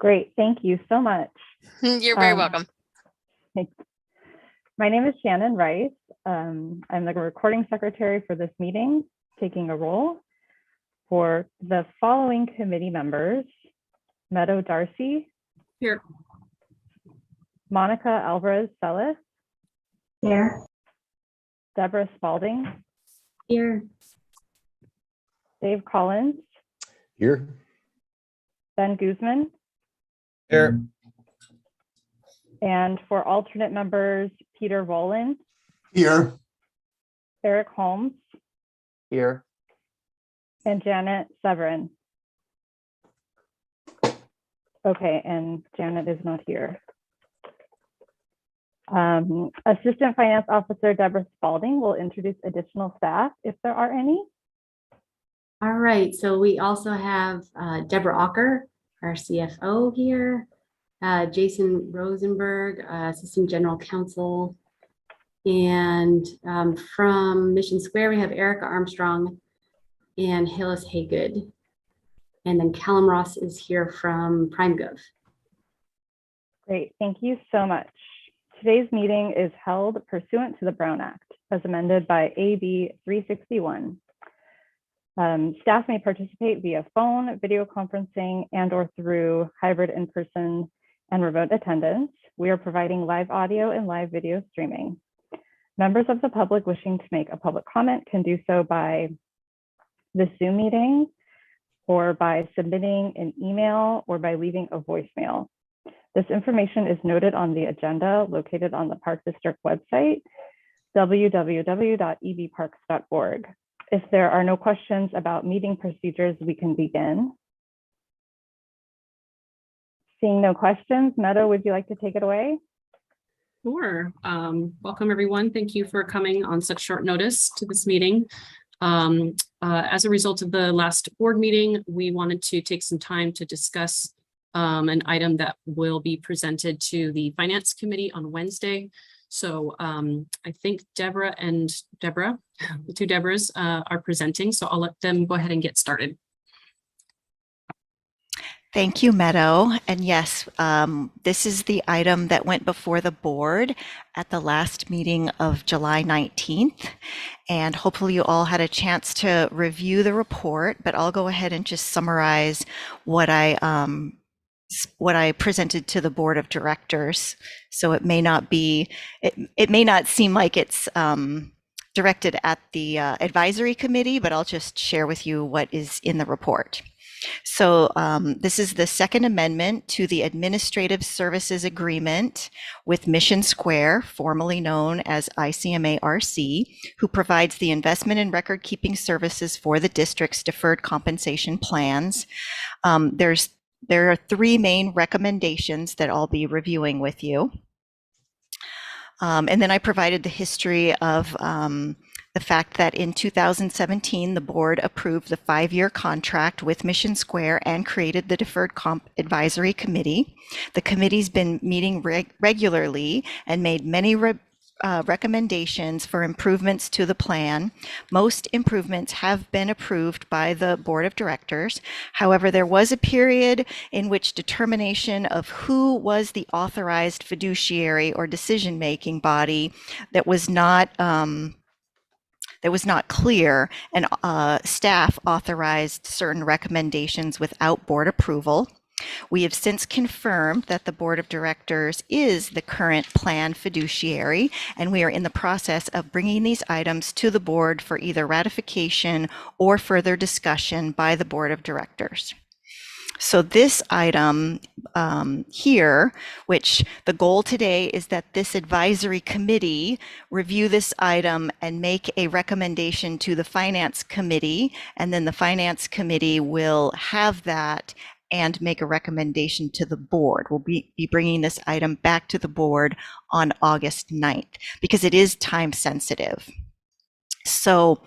Great, thank you so much. You're very welcome. My name is Shannon Rice. I'm the recording secretary for this meeting, taking a role for the following committee members: Meadow Darcy. Here. Monica Alvarez-Celis. Here. Deborah Spalding. Here. Dave Collins. Here. Ben Guzman. Here. And for alternate members, Peter Rowland. Here. Eric Holmes. Here. And Janet Severin. Okay, and Janet is not here. Assistant Finance Officer Deborah Spalding will introduce additional staff if there are any. All right, so we also have Deborah Ocker, our CFO here, Jason Rosenberg, Assistant General Counsel, and from Mission Square, we have Erica Armstrong and Hillis Haygood. And then Callum Ross is here from PrimeGov. Great, thank you so much. Today's meeting is held pursuant to the Brown Act, as amended by AB 361. Staff may participate via phone, video conferencing, and/or through hybrid in-person and remote attendance. We are providing live audio and live video streaming. Members of the public wishing to make a public comment can do so by the Zoom meeting, or by submitting an email, or by leaving a voicemail. This information is noted on the agenda located on the Park District website, www.ebparks.org. If there are no questions about meeting procedures, we can begin. Seeing no questions, Meadow, would you like to take it away? Sure. Welcome, everyone. Thank you for coming on such short notice to this meeting. As a result of the last board meeting, we wanted to take some time to discuss an item that will be presented to the Finance Committee on Wednesday. So I think Deborah and Deborah, the two Deborahs are presenting, so I'll let them go ahead and get started. Thank you, Meadow. And yes, this is the item that went before the board at the last meeting of July 19th. And hopefully you all had a chance to review the report, but I'll go ahead and just summarize what I presented to the board of directors. So it may not be, it may not seem like it's directed at the advisory committee, but I'll just share with you what is in the report. So this is the second amendment to the Administrative Services Agreement with Mission Square, formerly known as ICMA-RC, who provides the investment and record keeping services for the district's deferred compensation plans. There are three main recommendations that I'll be reviewing with you. And then I provided the history of the fact that in 2017, the board approved the 5-year contract with Mission Square and created the Deferred Comp Advisory Committee. The committee's been meeting regularly and made many recommendations for improvements to the plan. Most improvements have been approved by the board of directors. However, there was a period in which determination of who was the authorized fiduciary or decision-making body that was not clear, and staff authorized certain recommendations without board approval. We have since confirmed that the board of directors is the current plan fiduciary, and we are in the process of bringing these items to the board for either ratification or further discussion by the board of directors. So this item here, which the goal today is that this advisory committee review this item and make a recommendation to the finance committee, and then the finance committee will have that and make a recommendation to the board. We'll be bringing this item back to the board on August 9th because it is time sensitive. So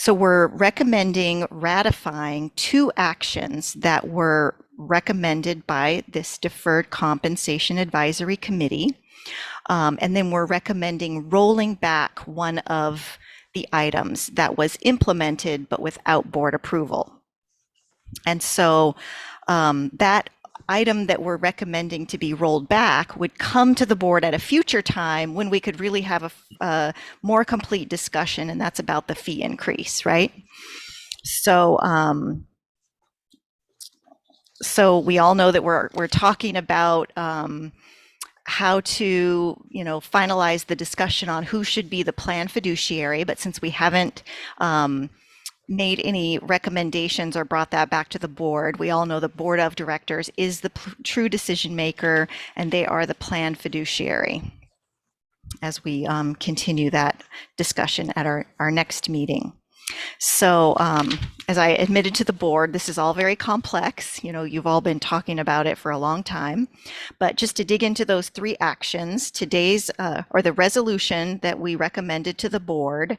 we're recommending ratifying two actions that were recommended by this Deferred Compensation Advisory Committee. And then we're recommending rolling back one of the items that was implemented but without board approval. And so that item that we're recommending to be rolled back would come to the board at a future time when we could really have a more complete discussion, and that's about the fee increase, right? So, so we all know that we're talking about how to, finalize the discussion on who should be the plan fiduciary. But since we haven't made any recommendations or brought that back to the board, we all know the board of directors is the true decision maker, and they are the plan fiduciary as we continue that discussion at our next meeting. So as I admitted to the board, this is all very complex. You've all been talking about it for a long time, but just to dig into those 3 actions, today's or the resolution that we recommended to the board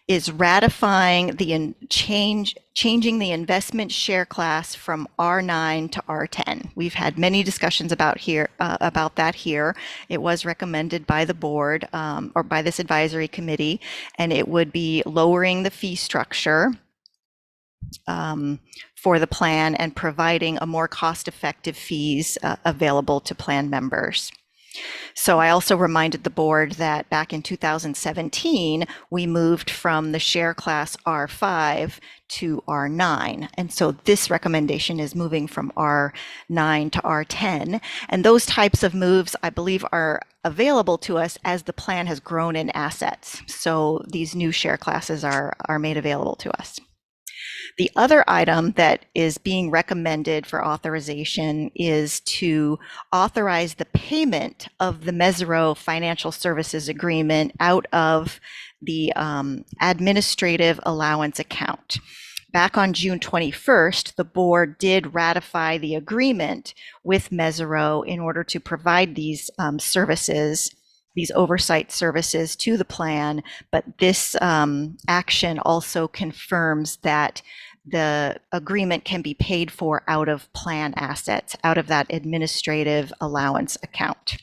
is ratifying the changing the investment share class from R9 to R10. We've had many discussions about that here. It was recommended by the board or by this advisory committee, and it would be lowering the fee structure for the plan and providing a more cost-effective fees available to plan members. So I also reminded the board that back in 2017, we moved from the share class R5 to R9. And so this recommendation is moving from R9 to R10. And those types of moves, I believe, are available to us as the plan has grown in assets. So these new share classes are made available to us. The other item that is being recommended for authorization is to authorize the payment of the Mesero Financial Services Agreement out of the administrative allowance account. Back on June 21st, the board did ratify the agreement with Mesero in order to provide these services, these oversight services to the plan, but this action also confirms that the agreement can be paid for out of plan assets, out of that administrative allowance account.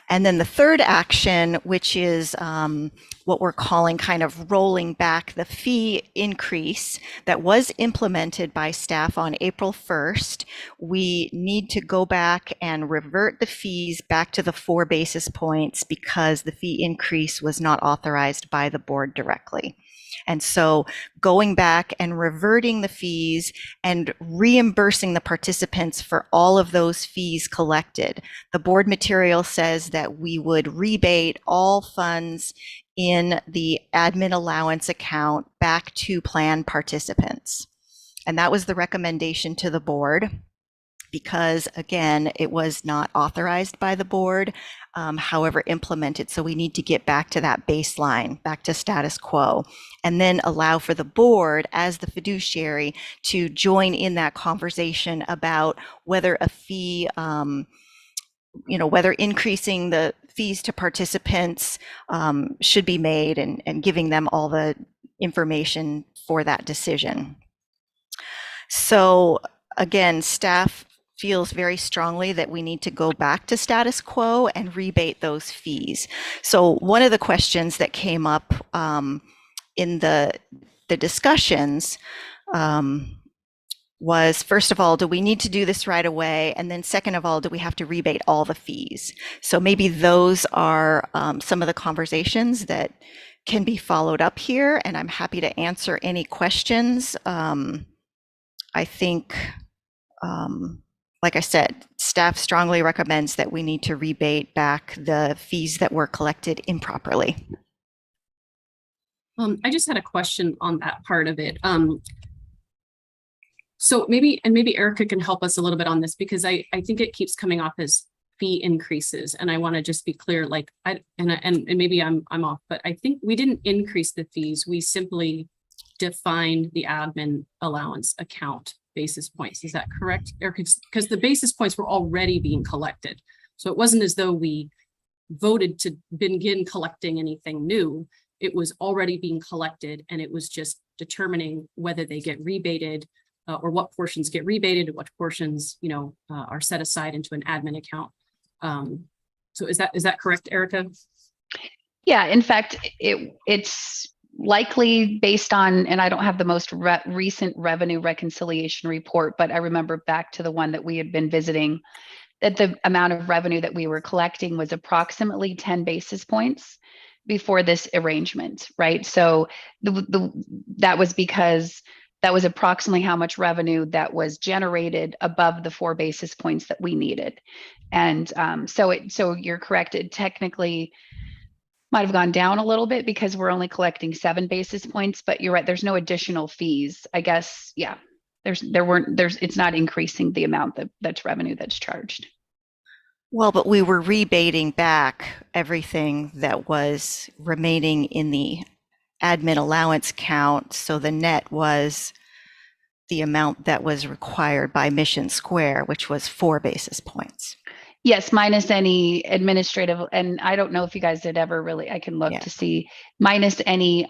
And then the third action, which is what we're calling kind of rolling back the fee increase that was implemented by staff on April 1st. We need to go back and revert the fees back to the 4 basis points because the fee increase was not authorized by the board directly. And so going back and reverting the fees and reimbursing the participants for all of those fees collected. The board material says that we would rebate all funds in the admin allowance account back to plan participants. And that was the recommendation to the board because, again, it was not authorized by the board, however implemented. So we need to get back to that baseline, back to status quo, and then allow for the board as the fiduciary to join in that conversation about whether a fee, whether increasing the fees to participants should be made and giving them all the information for that decision. So again, staff feels very strongly that we need to go back to status quo and rebate those fees. So one of the questions that came up in the discussions was, first of all, do we need to do this right away? And then second of all, do we have to rebate all the fees? So maybe those are some of the conversations that can be followed up here, and I'm happy to answer any questions. I think, like I said, staff strongly recommends that we need to rebate back the fees that were collected improperly. I just had a question on that part of it. So maybe Erica can help us a little bit on this, because I think it keeps coming off as fee increases, and I want to just be clear. Like, and maybe I'm off, but I think we didn't increase the fees. We simply defined the admin allowance account basis points. Is that correct, Erica? Because the basis points were already being collected, so it wasn't as though we voted to begin collecting anything new. It was already being collected, and it was just determining whether they get rebated. Or what portions get rebated and what portions, are set aside into an admin account. So is that correct, Erica? Yeah, in fact, it's likely based on, and I don't have the most recent revenue reconciliation report, but I remember back to the one that we had been visiting, that the amount of revenue that we were collecting was approximately 10 basis points before this arrangement, right? So that was because that was approximately how much revenue that was generated above the 4 basis points that we needed. And so you're correct. It technically might have gone down a little bit because we're only collecting 7 basis points, but you're right. There's no additional fees, I guess. Yeah, it's not increasing the amount that's revenue that's charged. Well, but we were rebating back everything that was remaining in the admin allowance count. So the net was the amount that was required by Mission Square, which was 4 basis points. Yes, minus any administrative, and I don't know if you guys did ever really, I can look to see, minus any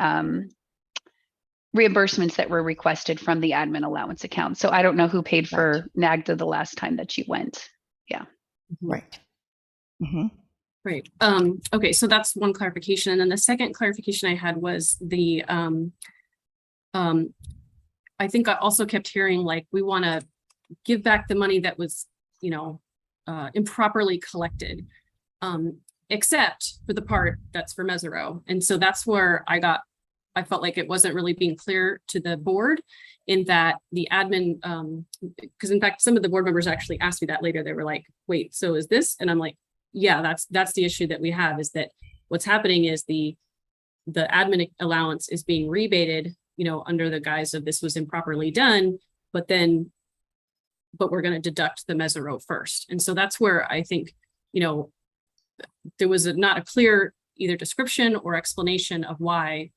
reimbursements that were requested from the admin allowance account. So I don't know who paid for NAGDA the last time that you went. Yeah. Right. Mm-hmm. Right. Okay, so that's one clarification. And then the second clarification I had was the I think I also kept hearing like we want to give back the money that was, improperly collected, except for the part that's for Mesero. And so that's where I felt like it wasn't really being clear to the board in that the admin, because in fact, some of the board members actually asked me that later. They were like, wait, so is this? And I'm like, yeah, that's the issue that we have, is that what's happening is the admin allowance is being rebated, under the guise of this was improperly done, but we're going to deduct the Mesero first. And so that's where I think, there was not a clear either description or explanation of why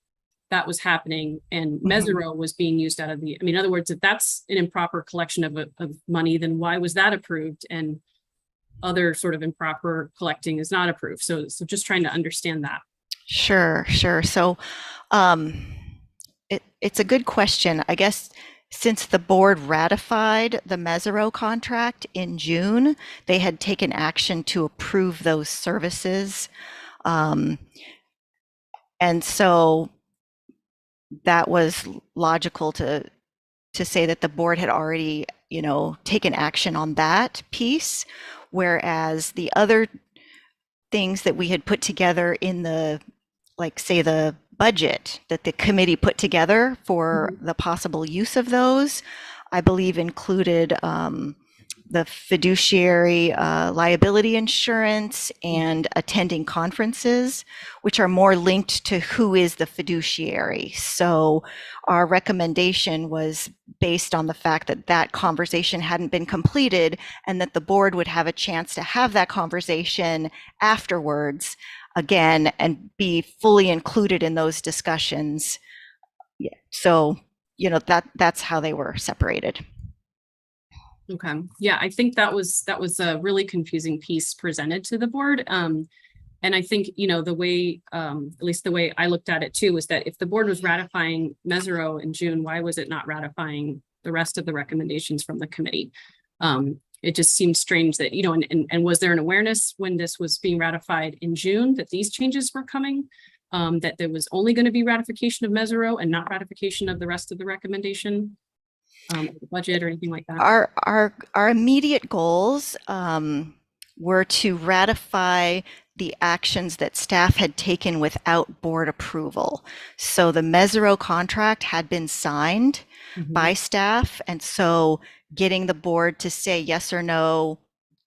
that was happening, and Mesero was being used out of in other words, if that's an improper collection of money, then why was that approved and other sort of improper collecting is not approved? So just trying to understand that. Sure. So it's a good question. I guess since the board ratified the Mesero contract in June, they had taken action to approve those services. And so that was logical to say that the board had already, taken action on that piece, whereas the other things that we had put together in the, say the budget that the committee put together for the possible use of those, I believe included the fiduciary liability insurance and attending conferences, which are more linked to who is the fiduciary. So our recommendation was based on the fact that that conversation hadn't been completed and that the board would have a chance to have that conversation afterwards again and be fully included in those discussions. Yeah. So, that's how they were separated. Okay. Yeah, I think that was a really confusing piece presented to the board. And I think, the way, at least the way I looked at it too, was that if the board was ratifying Mesero in June, why was it not ratifying the rest of the recommendations from the committee? It just seems strange that, and was there an awareness when this was being ratified in June that these changes were coming? That there was only going to be ratification of Mesero and not ratification of the rest of the recommendation? The budget or anything like that? Our immediate goals were to ratify the actions that staff had taken without board approval. So the Mesero contract had been signed by staff, and so getting the board to say yes or no,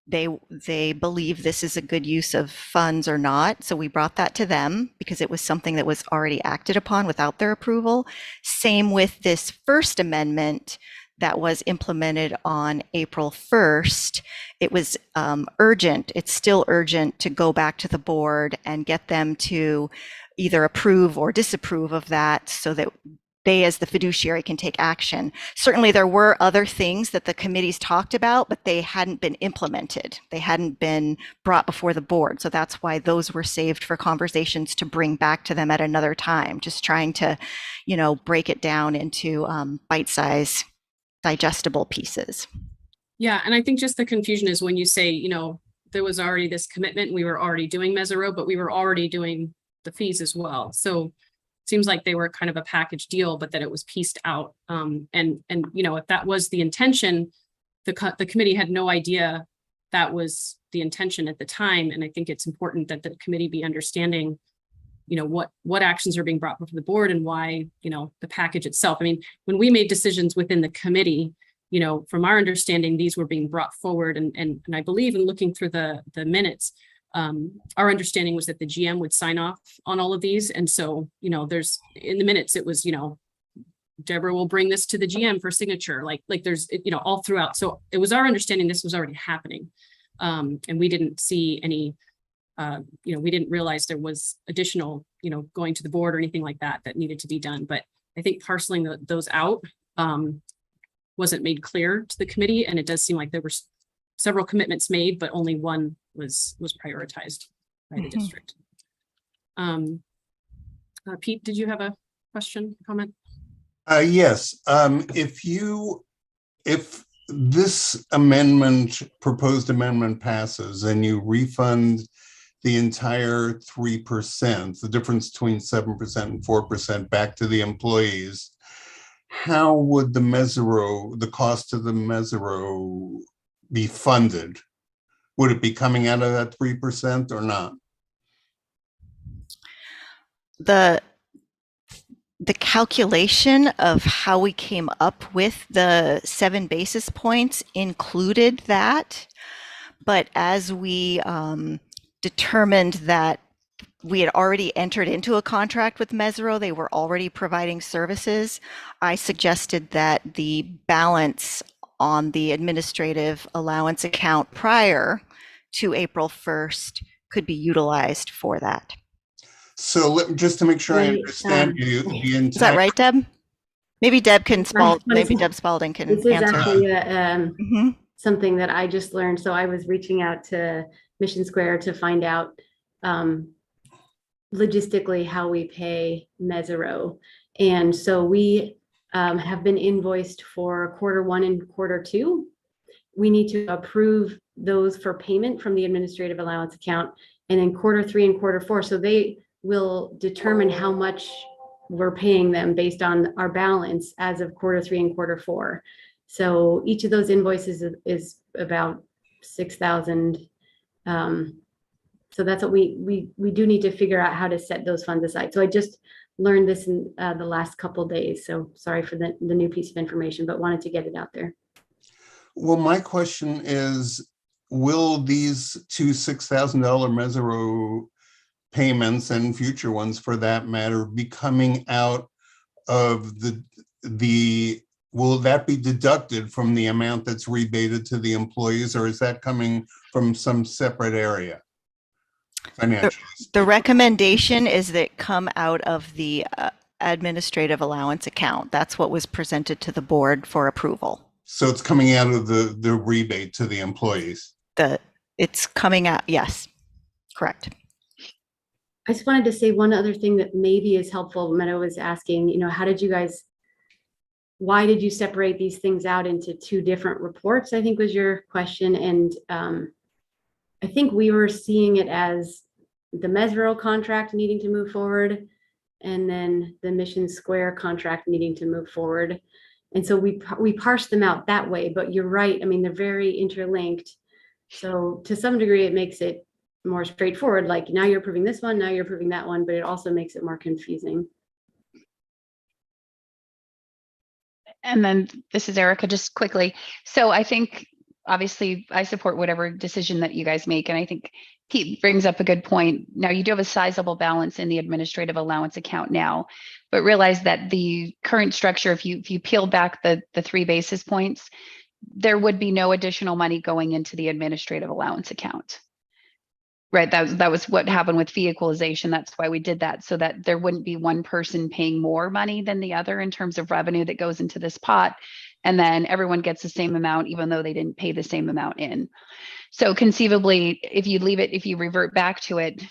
they believe this is a good use of funds or not. So we brought that to them because it was something that was already acted upon without their approval. Same with this first amendment that was implemented on April 1st. It was urgent. It's still urgent to go back to the board and get them to either approve or disapprove of that so that they as the fiduciary can take action. Certainly there were other things that the committees talked about, but they hadn't been implemented. They hadn't been brought before the board. So that's why those were saved for conversations to bring back to them at another time, just trying to, break it down into bite-sized digestible pieces. Yeah, and I think just the confusion is when you say, there was already this commitment, we were already doing Mesero, but we were already doing the fees as well. So seems like they were kind of a package deal, but that it was pieced out. And you know, if that was the intention, the committee had no idea that was the intention at the time. And I think it's important that the committee be understanding, you know, what actions are being brought before the board and why, you know, the package itself. I mean, when we made decisions within the committee, you know, from our understanding, these were being brought forward. And I believe in looking through the minutes, our understanding was that the GM would sign off on all of these. And so, you know, there's in the minutes, it was, you know, Deborah will bring this to the GM for signature, like there's, you know, all throughout. So it was our understanding this was already happening. And we didn't see any, you know, we didn't realize there was additional, you know, going to the board or anything like that that needed to be done. But I think parceling those out wasn't made clear to the committee. And it does seem like there were several commitments made, but only one was prioritized by the district. Pete, did you have a question, comment? Yes. If this amendment, proposed amendment passes and you refund the entire 3%, the difference between 7% and 4% back to the employees, how would the cost of the Mesero be funded? Would it be coming out of that 3% or not? The calculation of how we came up with the 7 basis points included that, but as we determined that we had already entered into a contract with Mesero, they were already providing services, I suggested that the balance on the administrative allowance account prior to April 1st could be utilized for that. So just to make sure I Right, understand you, the entire. Is that right, Deb? Maybe Deb can Right. maybe Deb Spalding can This is answer. actually Mhm. something that I just learned. So I was reaching out to Mission Square to find out logistically how we pay Mesero. And so we have been invoiced for Q1 and Q2. We need to approve those for payment from the administrative allowance account, and then Q3 and Q4. So they will determine how much we're paying them based on our balance as of Q3 and Q4. So each of those invoices is about 6,000. So that's what we do need to figure out how to set those funds aside. So I just learned this in the last couple of days. So sorry for the new piece of information, but wanted to get it out there. Well, my question is, will these two $6,000 Mesero payments and future ones for that matter be coming out of will that be deducted from the amount that's rebated to the employees, or is that coming from some separate area financially? The recommendation is that it come out of the administrative allowance account. That's what was presented to the board for approval. So it's coming out of the rebate to the employees? It's coming out, yes, correct. I just wanted to say one other thing that maybe is helpful. Meadow was asking, you know, why did you separate these things out into 2 different reports, I think was your question. And I think we were seeing it as the Mesero contract needing to move forward, and then the Mission Square contract needing to move forward. And so we parsed them out that way, but you're right. I mean, they're very interlinked. So to some degree, it makes it more straightforward. Like now you're approving this one, now you're approving that one, but it also makes it more confusing. And then this is Erica, just quickly. So I think obviously I support whatever decision that you guys make. And I think Pete brings up a good point. Now you do have a sizable balance in the administrative allowance account now, but realize that the current structure, if you peel back the 3 basis points, there would be no additional money going into the administrative allowance account. Right, that was what happened with fee equalization. That's why we did that, so that there wouldn't be one person paying more money than the other in terms of revenue that goes into this pot. And then everyone gets the same amount, even though they didn't pay the same amount in. So conceivably, if you revert back to it,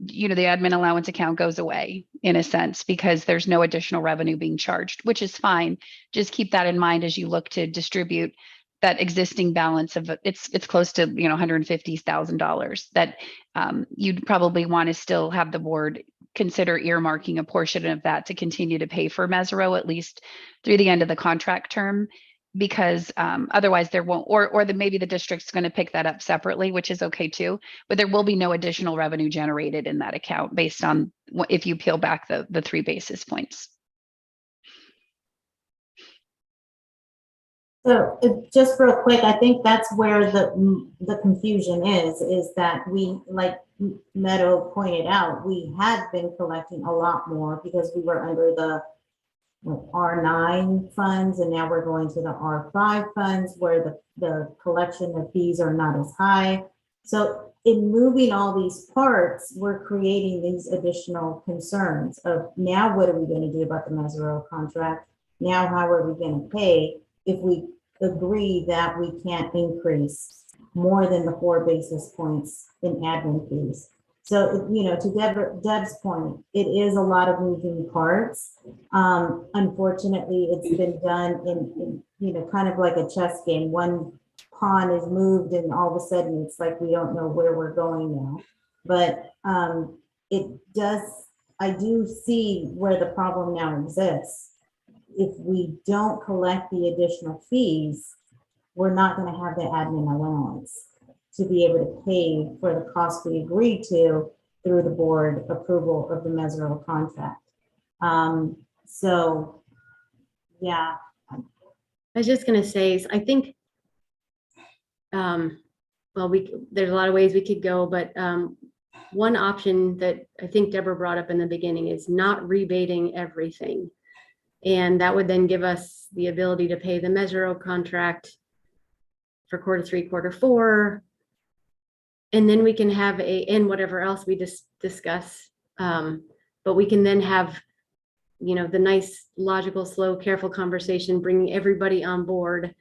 you know, the admin allowance account goes away in a sense, because there's no additional revenue being charged, which is fine. Just keep that in mind as you look to distribute that existing balance of it's close to, you know, $150,000 that you'd probably want to still have the board consider earmarking a portion of that to continue to pay for Mesero at least through the end of the contract term, because otherwise there won't, maybe the district's going to pick that up separately, which is okay too, but there will be no additional revenue generated in that account based on if you peel back the 3 basis points. So just real quick, I think that's where the confusion is that we, like Meadow pointed out, we had been collecting a lot more because we were under the R9 funds, and now we're going to the R5 funds where the collection of fees are not as high. So in moving all these parts, we're creating these additional concerns of now what are we going to do about the Mesero contract? Now how are we going to pay if we agree that we can't increase more than the 4 basis points in admin fees? So, you know, to Deb's point, it is a lot of moving parts. Unfortunately, it's been done in, you know, kind of like a chess game. One pawn is moved and all of a sudden it's like we don't know where we're going now. But I do see where the problem now exists. If we don't collect the additional fees, we're not going to have the admin allowance to be able to pay for the cost we agreed to through the board approval of the Mesero contract. So, yeah. I was just going to say, I think, well, there's a lot of ways we could go, but one option that I think Deborah brought up in the beginning is not rebating everything. And that would then give us the ability to pay the Mesero contract for Q3, Q4. And then we can have and whatever else we discuss. But we can then have, you know, the nice, logical, slow, careful conversation, bringing everybody on board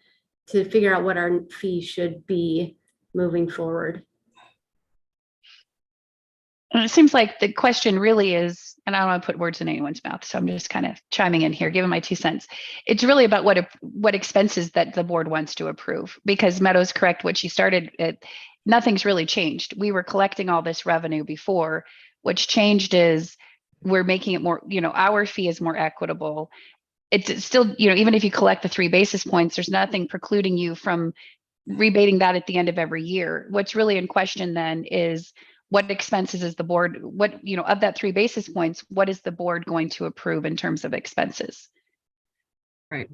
to figure out what our fee should be moving forward. And it seems like the question really is, and I don't want to put words in anyone's mouth, so I'm just kind of chiming in here, giving my 2 cents. It's really about what expenses that the board wants to approve, because Meadow's correct. What she started at, nothing's really changed. We were collecting all this revenue before. What's changed is we're making it more, you know, our fee is more equitable. It's still, you know, even if you collect the 3 basis points, there's nothing precluding you from rebating that at the end of every year. What's really in question then is what expenses is the board, what, you know, of that 3 basis points, what is the board going to approve in terms of expenses? Right.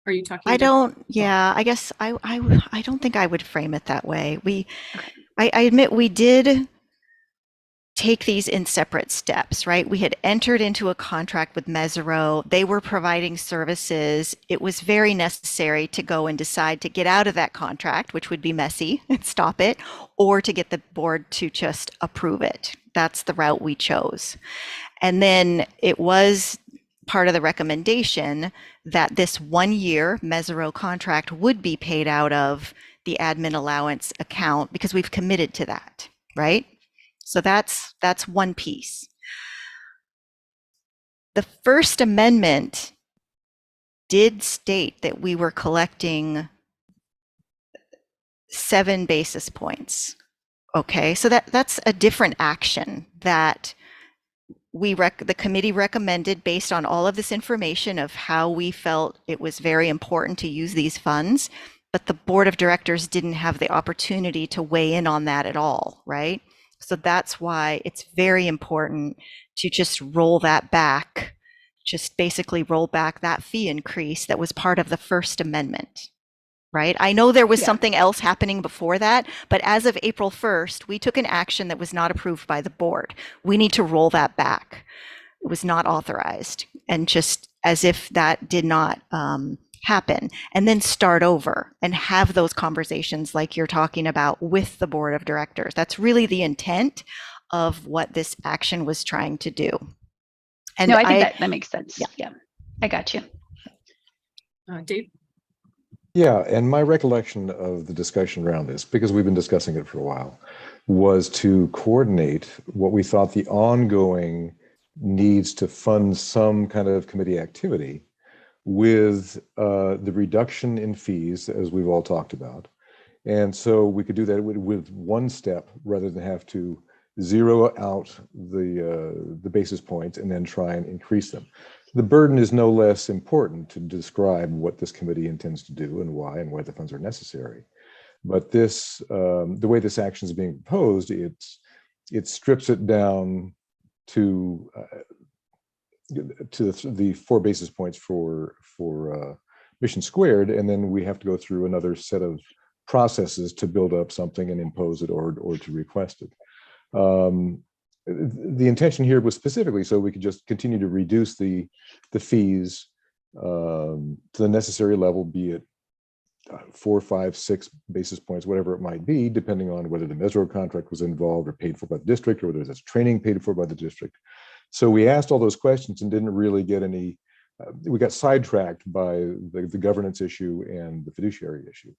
Are you talking? I don't, yeah, I guess I don't think I would frame it that way. I admit we did take these in separate steps, right? We had entered into a contract with Mesero. They were providing services. It was very necessary to go and decide to get out of that contract, which would be messy, and stop it, or to get the board to just approve it. That's the route we chose. And then it was part of the recommendation that this 1-year Mesero contract would be paid out of the admin allowance account because we've committed to that, right? So that's one piece. The First Amendment did state that we were collecting 7 basis points. Okay, so that's a different action that the committee recommended based on all of this information of how we felt it was very important to use these funds, but the board of directors didn't have the opportunity to weigh in on that at all, right? So that's why it's very important to just roll that back, just basically roll back that fee increase that was part of the First Amendment, right? I know there was something else happening before that, but as of April 1st, we took an action that was not approved by the board. We need to roll that back. It was not authorized, and just as if that did not happen, and then start over and have those conversations like you're talking about with the board of directors. That's really the intent of what this action was trying to do. And no, I think that makes sense. Yeah, I got you. Dave? Yeah, and my recollection of the discussion around this, because we've been discussing it for a while, was to coordinate what we thought the ongoing needs to fund some kind of committee activity with the reduction in fees, as we've all talked about. And so we could do that with one step rather than have to zero out the basis points, and then try and increase them. The burden is no less important to describe what this committee intends to do and why the funds are necessary. But this, the way this action is being proposed, it strips it down to the 4 basis points for Mission Squared, and then we have to go through another set of processes to build up something and impose it or to request it. The intention here was specifically so we could just continue to reduce the fees to the necessary level, be it 4, 5, 6 basis points, whatever it might be, depending on whether the Mesro contract was involved or paid for by the district, or whether there's training paid for by the district. So we asked all those questions and didn't really get any, we got sidetracked by the governance issue and the fiduciary issue.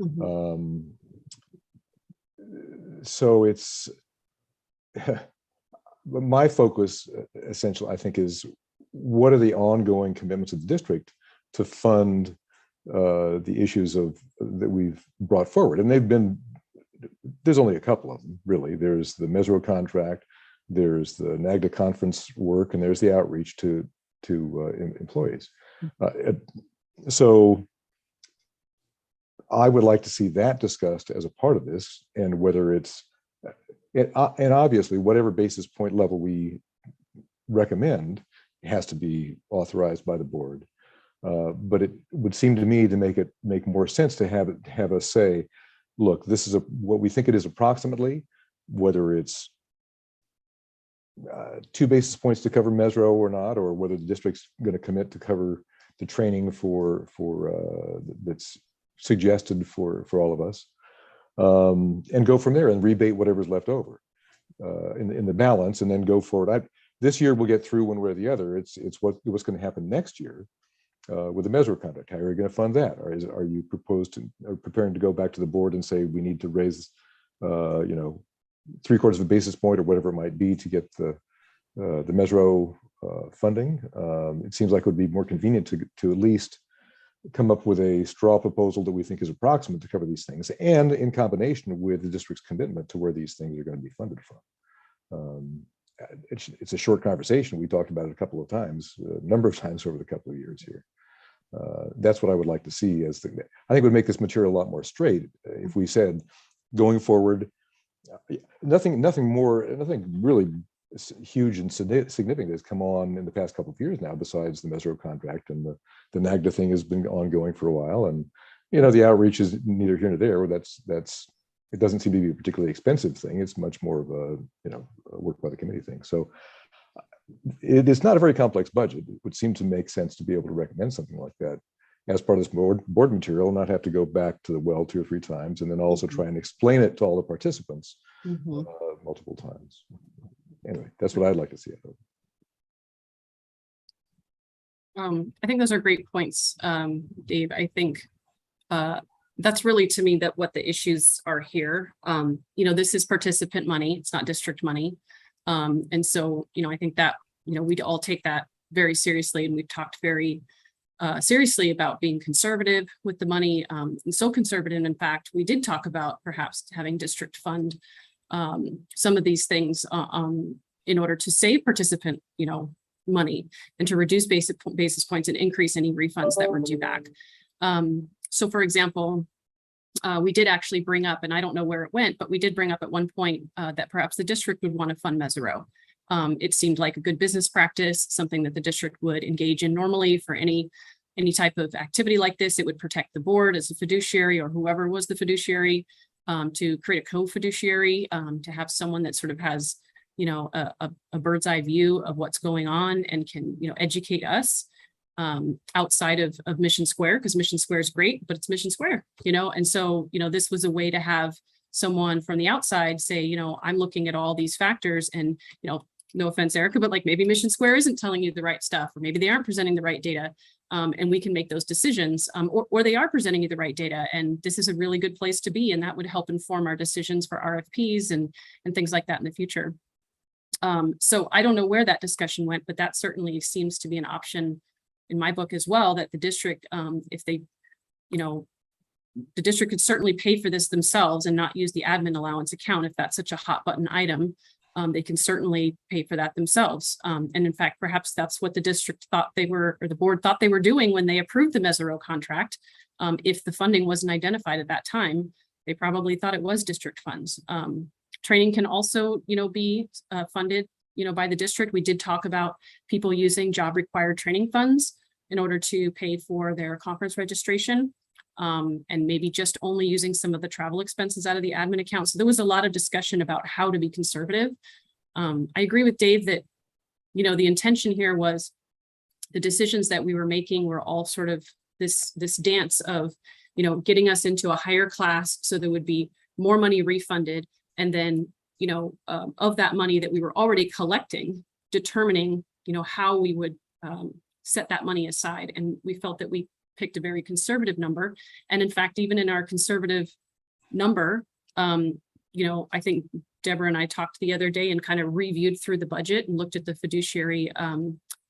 Mhm. So it's, my focus essentially, I think, is what are the ongoing commitments of the district to fund the issues that we've brought forward. And there's only a couple of them, really. There's the Mesro contract, there's the NAGDA conference work, and there's the outreach to employees. So I would like to see that discussed as a part of this, and whether it's, and obviously whatever basis point level we recommend has to be authorized by the board. But it would seem to me to make more sense to have us say, look, this is what we think it is approximately, whether it's 2 basis points to cover Mesro or not, or whether the district's going to commit to cover the training for that's suggested for all of us, and go from there and rebate whatever's left over in the balance, and then go forward. This year we'll get through one way or the other. It's what's going to happen next year with the Mesro contract. How are you going to fund that? Or are you preparing to go back to the board and say we need to raise 3/4 of a basis point or whatever it might be to get the Mesro funding? It seems like it would be more convenient to at least come up with a straw proposal that we think is approximate to cover these things, and in combination with the district's commitment to where these things are going to be funded from. It's a short conversation. We talked about it a couple of times, a number of times over the couple of years here. That's what I would like to see. I think it would make this material a lot more straight if we said, going forward, nothing really huge and significant has come on in the past couple of years now, besides the Mesro contract, and the NAGDA thing has been ongoing for a while, and the outreach is neither here nor there. It doesn't seem to be a particularly expensive thing. It's much more of a work by the committee thing. So it is not a very complex budget. It would seem to make sense to be able to recommend something like that as part of this board material, and not have to go back to the well 2 or 3 times, and then also try and explain it to all the participants multiple times. Anyway, that's what I'd like to see. I think those are great points, Dave. I think that's really, to me, that what the issues are here. This is participant money. It's not district money. And so, I think that, we'd all take that very seriously. And we've talked very seriously about being conservative with the money. And so conservative, in fact, we did talk about perhaps having district fund some of these things in order to save participant, money, and to reduce basis points and increase any refunds that were due back. So for example, we did actually bring up, and I don't know where it went, but we did bring up at one point that perhaps the district would want to fund Mesro. It seemed like a good business practice, something that the district would engage in normally for any type of activity like this. It would protect the board as a fiduciary, or whoever was the fiduciary, to create a co-fiduciary, to have someone that sort of has, a bird's eye view of what's going on and can, educate us outside of Mission Square, because Mission Square is great, but it's Mission Square, and so, this was a way to have someone from the outside say, I'm looking at all these factors, and, no offense, Erica, but like maybe Mission Square isn't telling you the right stuff, or maybe they aren't presenting the right data, and we can make those decisions, or they are presenting you the right data, and this is a really good place to be, and that would help inform our decisions for RFPs and things like that in the future. So I don't know where that discussion went, but that certainly seems to be an option in my book as well, that the district, if they, the district could certainly pay for this themselves and not use the admin allowance account if that's such a hot button item. they can certainly pay for that themselves. And in fact, perhaps that's what the district thought they were, or the board thought they were doing when they approved the Mesero contract. If the funding wasn't identified at that time, they probably thought it was district funds. Training can also, be funded, by the district. We did talk about people using job required training funds in order to pay for their conference registration, and maybe just only using some of the travel expenses out of the admin account. So there was a lot of discussion about how to be conservative. I agree with Dave that, the intention here was the decisions that we were making were all sort of this dance of, getting us into a higher class so there would be more money refunded. And then, of that money that we were already collecting, determining, how we would set that money aside. And we felt that we picked a very conservative number. And in fact, even in our conservative number, I think Deborah and I talked the other day and kind of reviewed through the budget and looked at the fiduciary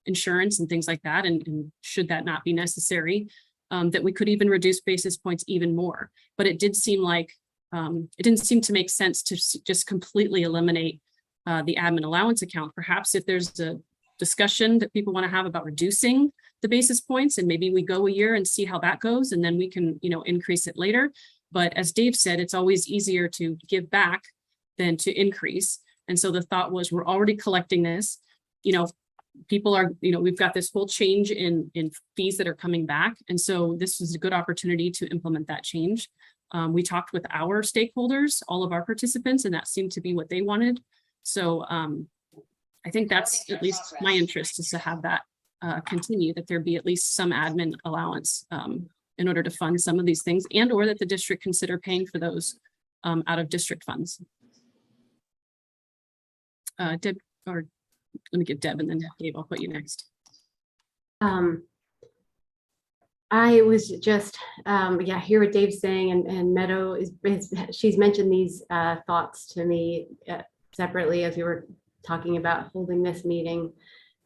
insurance and things like that. And should that not be necessary, that we could even reduce basis points even more. But it did seem like it didn't seem to make sense to just completely eliminate the admin allowance account. Perhaps if there's a discussion that people want to have about reducing the basis points, and maybe we go a year and see how that goes, and then we can, increase it later. But as Dave said, it's always easier to give back than to increase. And so the thought was, we're already collecting this, people are, we've got this whole change in fees that are coming back. And so this was a good opportunity to implement that change. We talked with our stakeholders, all of our participants, and that seemed to be what they wanted. So I think that's at least my interest, is to have that continue, that there be at least some admin allowance in order to fund some of these things, and or that the district consider paying for those out of district funds. Deb, or let me get Deb and then Dave, I'll put you next. I was just, hear what Dave's saying, and Meadow she's mentioned these thoughts to me separately as we were talking about holding this meeting.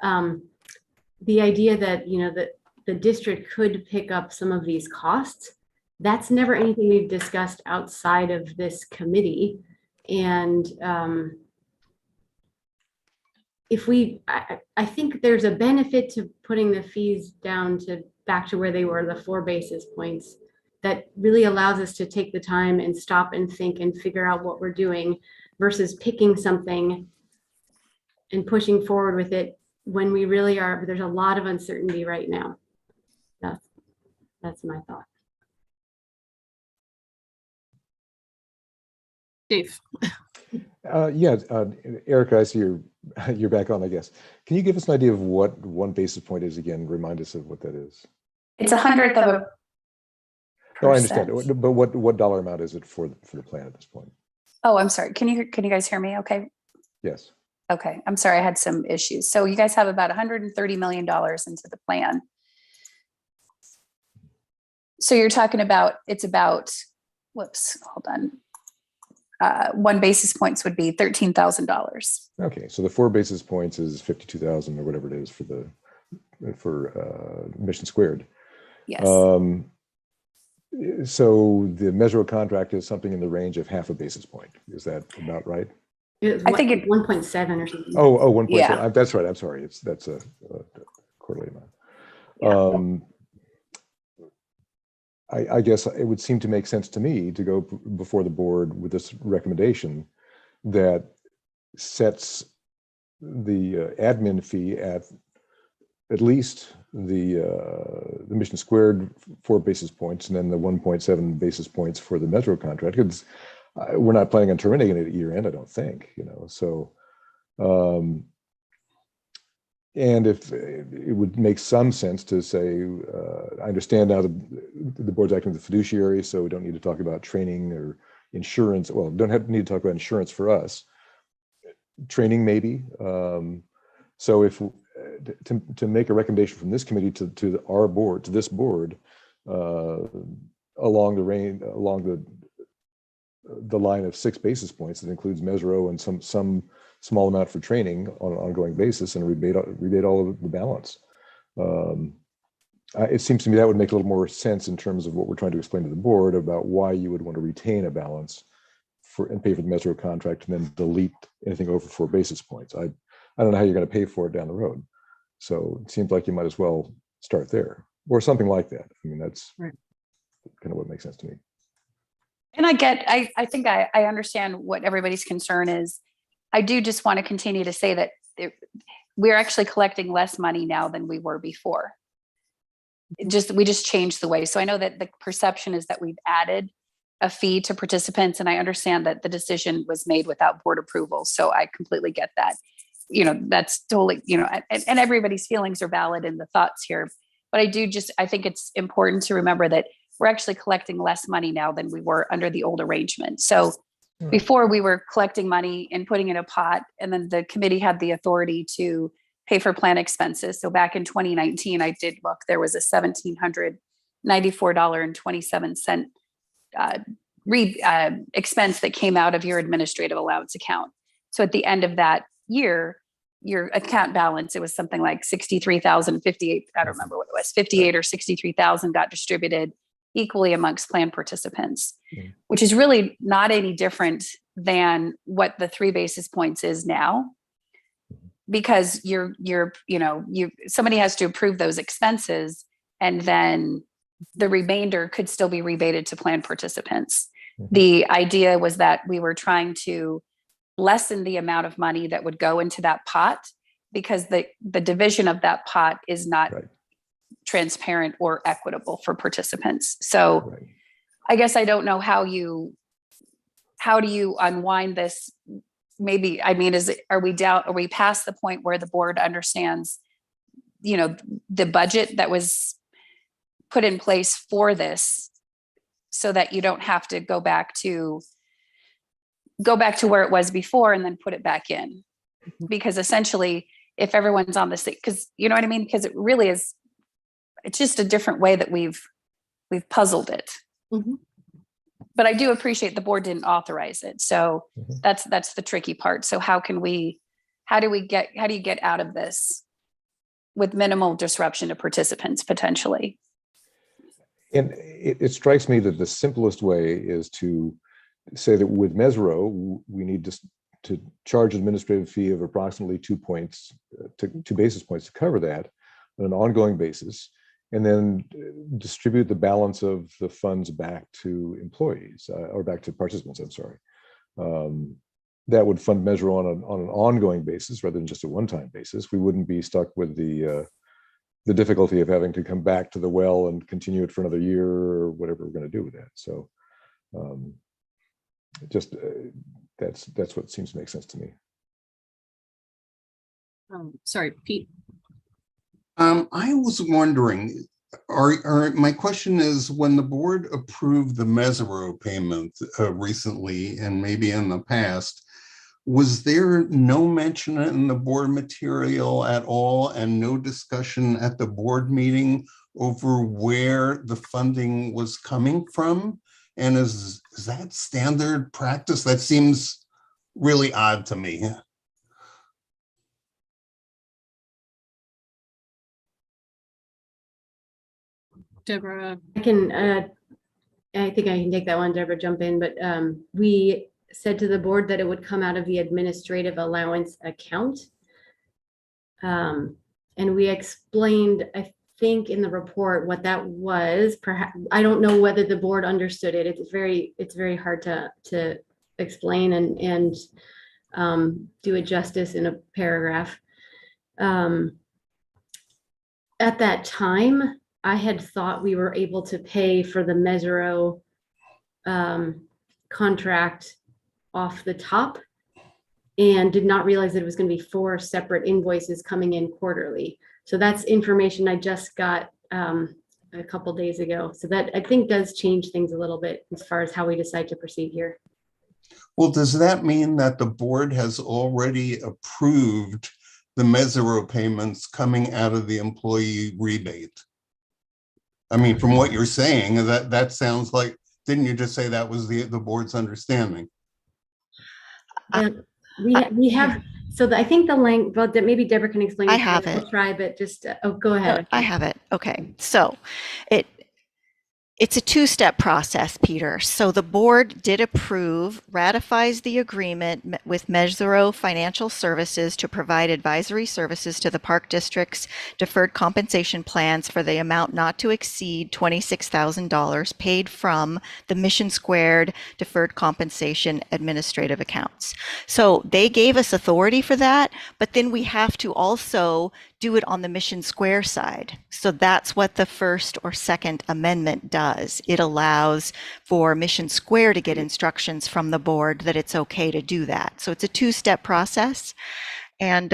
The idea that, that the district could pick up some of these costs, that's never anything we've discussed outside of this committee. And I think there's a benefit to putting the fees down to back to where they were, the 4 basis points, that really allows us to take the time and stop and think and figure out what we're doing, versus picking something and pushing forward with it when we really are, there's a lot of uncertainty right now. That's my thought. Dave. Erica, I see you're back on, I guess. Can you give us an idea of what 1 basis point is again? Remind us of what that is. It's 100th of a No, I understand, but what dollar amount is it for the plan at this point? Oh, I'm sorry. Can you guys hear me? Okay. Yes. Okay. I'm sorry. I had some issues. So you guys have about $130 million into the plan. So you're talking about, it's about, whoops, hold on. 1 basis points would be $13,000. Okay. So the 4 basis points is 52,000 or whatever it is for Mission Squared. Yes. So the Mesero contract is something in the range of 0.5 basis point. Is that about right? I think it's 1.7 or something. Oh, 1.7. Yeah. That's right. I'm sorry. That's a quarterly Yeah. amount. I guess it would seem to make sense to me to go before the board with this recommendation that sets the admin fee at least the Mission Squared 4 basis points, and then the 1.7 basis points for the Mesero contract. Because we're not planning on terminating it at year end, I don't think. So. And if it would make some sense to say, I understand now the board's acting as a fiduciary, so we don't need to talk about training or insurance. Well, need to talk about insurance for us. Training maybe. So if to make a recommendation from this committee to our board, to this board, along the line of 6 basis points that includes Mesero and some small amount for training on an ongoing basis, and rebate all of the balance. It seems to me that would make a little more sense in terms of what we're trying to explain to the board about why you would want to retain a balance and pay for the Mesro contract and then delete anything over 4 basis points. I don't know how you're going to pay for it down the road. So it seems like you might as well start there or something like that. I mean, that's Right. kind of what makes sense to me. And I think I understand what everybody's concern is. I do just want to continue to say that we're actually collecting less money now than we were before. We just changed the way. So I know that the perception is that we've added a fee to participants, and I understand that the decision was made without board approval. So I completely get that. That's totally, and everybody's feelings are valid in the thoughts here. But I think it's important to remember that we're actually collecting less money now than we were under the old arrangement. So before, we were collecting money and putting in a pot, and then the committee had the authority to pay for plan expenses. So back in 2019, I did look, there was a $1,794.27 expense that came out of your administrative allowance account. So at the end of that year, your account balance, it was something like 63,058. I don't remember what it was, 58 or 63,000 got distributed equally amongst plan participants, which is really not any different than what the 3 basis points is now, because somebody has to approve those expenses, and then the remainder could still be rebated to plan participants. The idea was that we were trying to lessen the amount of money that would go into that pot, because the division of that pot is not transparent or equitable for participants. So I guess I don't know how do you unwind this? Maybe, I mean, are we past the point where the board understands, the budget that was put in place for this, so that you don't have to go back to where it was before and then put it back in? Because essentially, if everyone's on the same, because you know what I mean? Because it really is, it's just a different way that we've puzzled it. But I do appreciate the board didn't authorize it. So that's the tricky part. So how do you get out of this with minimal disruption to participants potentially? And it strikes me that the simplest way is to say that with Mesro, we need to charge an administrative fee of approximately 2 basis points to cover that on an ongoing basis, and then distribute the balance of the funds back to employees or back to participants. I'm sorry. That would fund Mesro on an ongoing basis rather than just a one-time basis. We wouldn't be stuck with the difficulty of having to come back to the well and continue it for another year or whatever we're going to do with that. So that's what seems to make sense to me. Sorry, Pete. I was wondering, my question is, when the board approved the Mesro payment recently and maybe in the past, was there no mention in the board material at all and no discussion at the board meeting over where the funding was coming from? And is that standard practice? That seems really odd to me. Deborah. I think I can take that one, Deborah, jump in, but we said to the board that it would come out of the administrative allowance account. And we explained, I think in the report, what that was. Perhaps, I don't know whether the board understood it. It's very hard to explain and do it justice in a paragraph. At that time, I had thought we were able to pay for the Mesro contract off the top, and did not realize that it was going to be 4 separate invoices coming in quarterly. So that's information I just got a couple days ago. So that I think does change things a little bit as far as how we decide to proceed here. Well, does that mean that the board has already approved the Mesro payments coming out of the employee rebate? I mean, from what you're saying, that sounds like, didn't you just say that was the board's understanding? We have, so I think the link, but maybe Deborah can explain. I have it. I'll try, but just, go ahead. I have it. Okay. So It's a two-step process, Peter. So the board did approve, ratifies the agreement with Mesero Financial Services to provide advisory services to the park district's deferred compensation plans for the amount not to exceed $26,000 paid from the Mission Squared deferred compensation administrative accounts. So they gave us authority for that, but then we have to also do it on the Mission Square side. So that's what the first or second amendment does. It allows for Mission Square to get instructions from the board that it's okay to do that. So it's a two-step process. And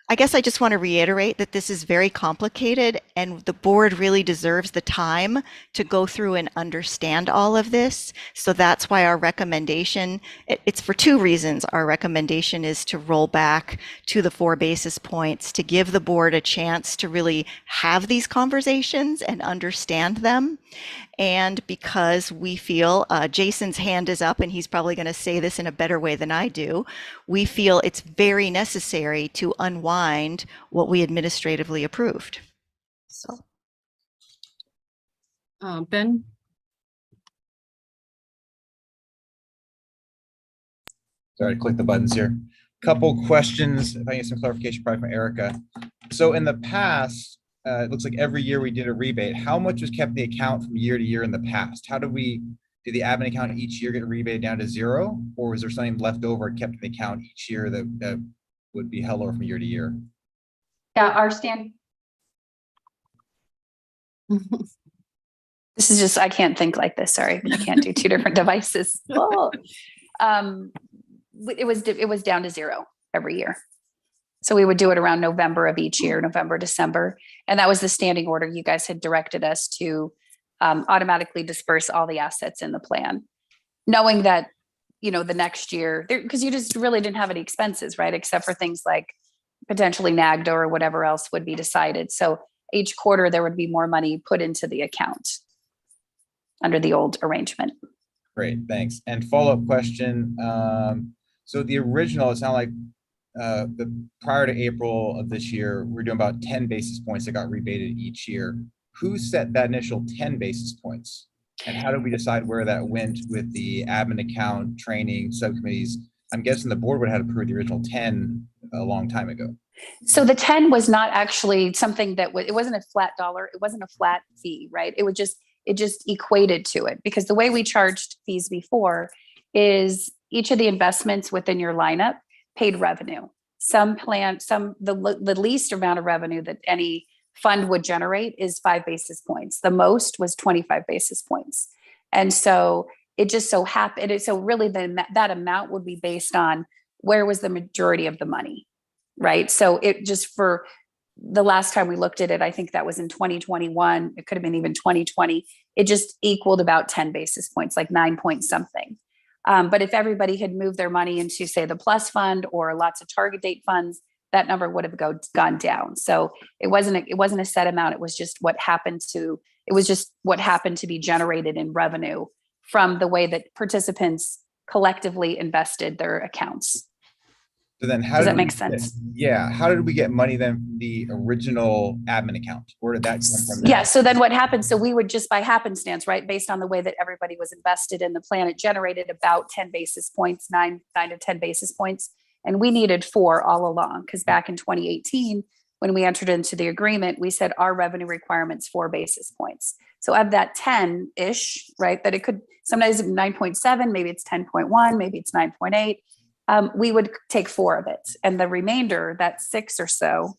I guess I just want to reiterate that this is very complicated and the board really deserves the time to go through and understand all of this. So that's why our recommendation, it's for two reasons. Our recommendation is to roll back to the 4 basis points to give the board a chance to really have these conversations and understand them. And because we feel, Jason's hand is up and he's probably going to say this in a better way than I do, we feel it's very necessary to unwind what we administratively approved. So, Ben? Sorry to click the buttons here. Couple questions, if I get some clarification probably from Erica. So in the past, it looks like every year we did a rebate. How much was kept in the account from year to year in the past? How did the admin account each year get rebated down to 0? Or was there something left over kept in the account each year that would be held over from year to year? Yeah, our stand. This is just, I can't think like this. Sorry, I can't do 2 different devices. Oh. It was down to 0 every year. So we would do it around November of each year, November, December. And that was the standing order. You guys had directed us to automatically disperse all the assets in the plan, knowing that, you know, the next year, because you just really didn't have any expenses, right? Except for things like potentially NAGDA or whatever else would be decided. So each quarter there would be more money put into the account under the old arrangement. Great, thanks. And follow-up question. So the original, it sounded like prior to April of this year, we're doing about 10 basis points that got rebated each year. Who set that initial 10 basis points? And how did we decide where that went with the admin account, training, subcommittees? I'm guessing the board would have approved the original 10 a long time ago. So the 10 was not actually something that it wasn't a flat dollar. It wasn't a flat fee, right? It just equated to it, because the way we charged fees before is each of the investments within your lineup paid revenue. The least amount of revenue that any fund would generate is 5 basis points. The most was 25 basis points. And so it just so happened. So really that amount would be based on where was the majority of the money, right? So it just, for the last time we looked at it, I think that was in 2021. It could have been even 2020. It just equaled about 10 basis points, like 9 point something. But if everybody had moved their money into, say, the Plus Fund or lots of target date funds, that number would have gone down. So it wasn't a set amount. It was just what happened to be generated in revenue from the way that participants collectively invested their accounts. So then does that make sense? Yeah. How did we get money then from the original admin account? Where did that come from? Yeah. So then what happened? So we would just by happenstance, right? Based on the way that everybody was invested in the plan, it generated about 10 basis points, 9 to 10 basis points. And we needed 4 all along, because back in 2018, when we entered into the agreement, we said our revenue requirement's 4 basis points. So of that 10-ish, right, that it could sometimes 9.7, maybe it's 10.1, maybe it's 9.8. We would take 4 of it. And the remainder, that 6 or so,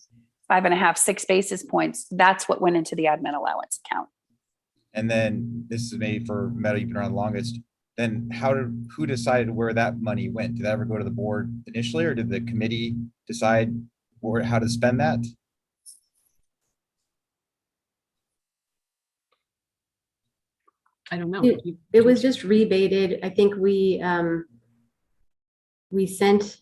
5.5, 6 basis points, that's what went into the admin allowance account. And then this is maybe for Meadow, you've been around the longest. Then who decided where that money went? Did that ever go to the board initially, or did the committee decide how to spend that? I don't know. It was just rebated. I think we sent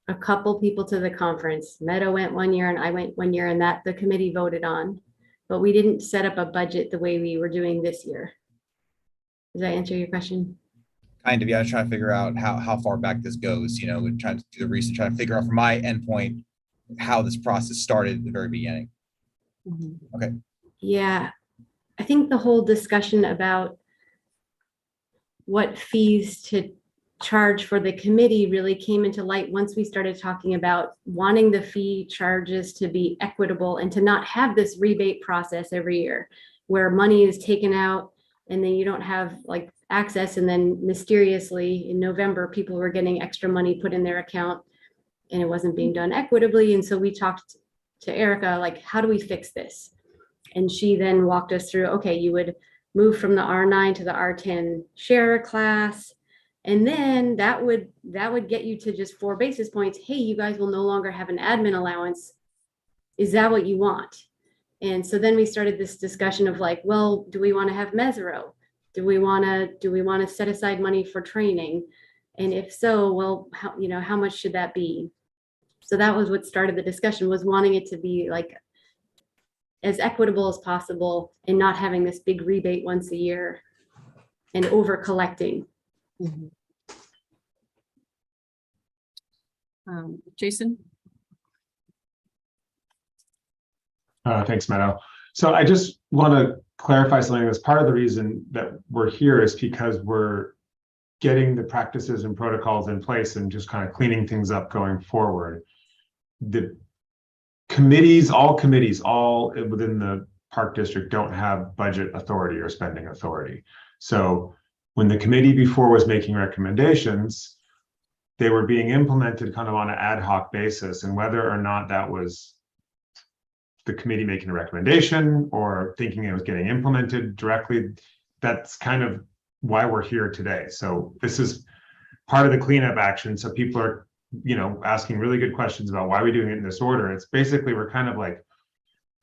a couple people to the conference. Meadow went one year and I went one year, and that the committee voted on, but we didn't set up a budget the way we were doing this year. Does that answer your question? Kind of, yeah. I was trying to figure out how far back this goes, you know, we're trying to do the research, trying to figure out from my endpoint how this process started at the very beginning. Mm-hmm. Okay. Yeah. I think the whole discussion about what fees to charge for the committee really came into light once we started talking about wanting the fee charges to be equitable and to not have this rebate process every year where money is taken out and then you don't have like access, and then mysteriously in November people were getting extra money put in their account and it wasn't being done equitably. And so we talked to Erica, like, how do we fix this? And she then walked us through, okay, you would move from the R9 to the R10 share class. And then that would get you to just 4 basis points. Hey, you guys will no longer have an admin allowance. Is that what you want? And so then we started this discussion of like, well, do we want to have Mesero? Do we want to set aside money for training? And if so, well, how much should that be? So that was what started the discussion, was wanting it to be like as equitable as possible and not having this big rebate once a year and over collecting. Jason? Thanks, Meadow. So I just want to clarify something. That's part of the reason that we're here is because we're getting the practices and protocols in place and just kind of cleaning things up going forward. The committees, all within the park district don't have budget authority or spending authority. So when the committee before was making recommendations, they were being implemented kind of on an ad hoc basis, and whether or not that was the committee making a recommendation or thinking it was getting implemented directly, that's kind of why we're here today. So this is part of the cleanup action. So people are, asking really good questions about why we're doing it in this order. It's basically, we're kind of like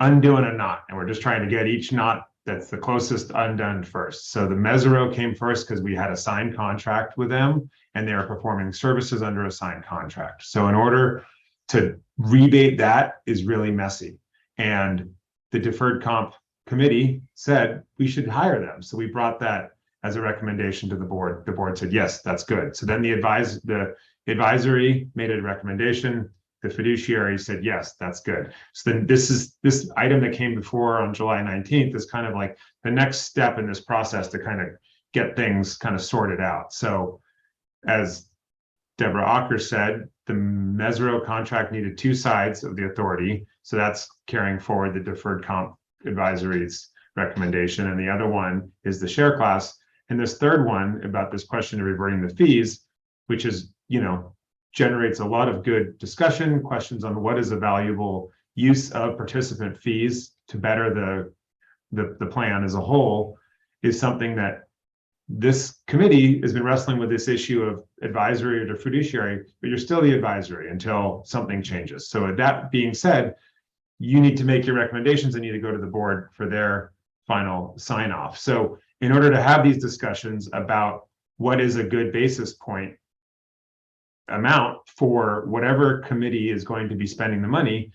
undoing a knot, and we're just trying to get each knot that's the closest undone first. So the Mesero came first because we had a signed contract with them and they are performing services under a signed contract. So in order to rebate that is really messy. And the deferred comp committee said we should hire them. So we brought that as a recommendation to the board. The board said, yes, that's good. So then the advisory made a recommendation. The fiduciary said, yes, that's good. So then this item that came before on July 19th is kind of like the next step in this process to kind of get things kind of sorted out. So as Deborah Ocker said, the Mesero contract needed 2 sides of the authority. So that's carrying forward the deferred comp advisory's recommendation. And the other one is the share class. And this third one about this question of reverting the fees, which is, generates a lot of good discussion, questions on what is a valuable use of participant fees to better the plan as a whole, is something that this committee has been wrestling with, this issue of advisory or fiduciary, but you're still the advisory until something changes. So with that being said, you need to make your recommendations and need to go to the board for their final sign off. So in order to have these discussions about what is a good basis point amount for whatever committee is going to be spending the money,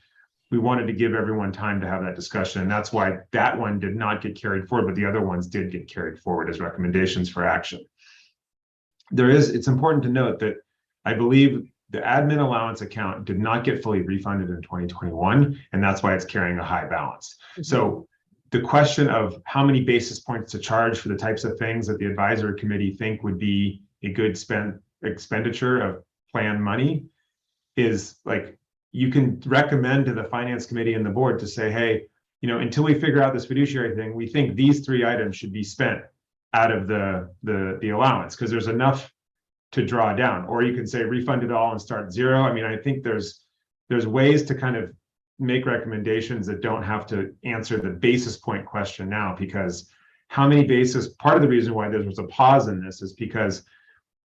we wanted to give everyone time to have that discussion. And that's why that one did not get carried forward, but the other ones did get carried forward as recommendations for action. It's important to note that I believe the admin allowance account did not get fully refunded in 2021, and that's why it's carrying a high balance. So the question of how many basis points to charge for the types of things that the advisory committee think would be a good expenditure of plan money is like, you can recommend to the finance committee and the board to say, hey, until we figure out this fiduciary thing, we think these 3 items should be spent out of the allowance because there's enough to draw down. Or you can say refund it all and start 0. I mean, I think there's ways to kind of make recommendations that don't have to answer the basis point question now, because part of the reason why there was a pause in this is because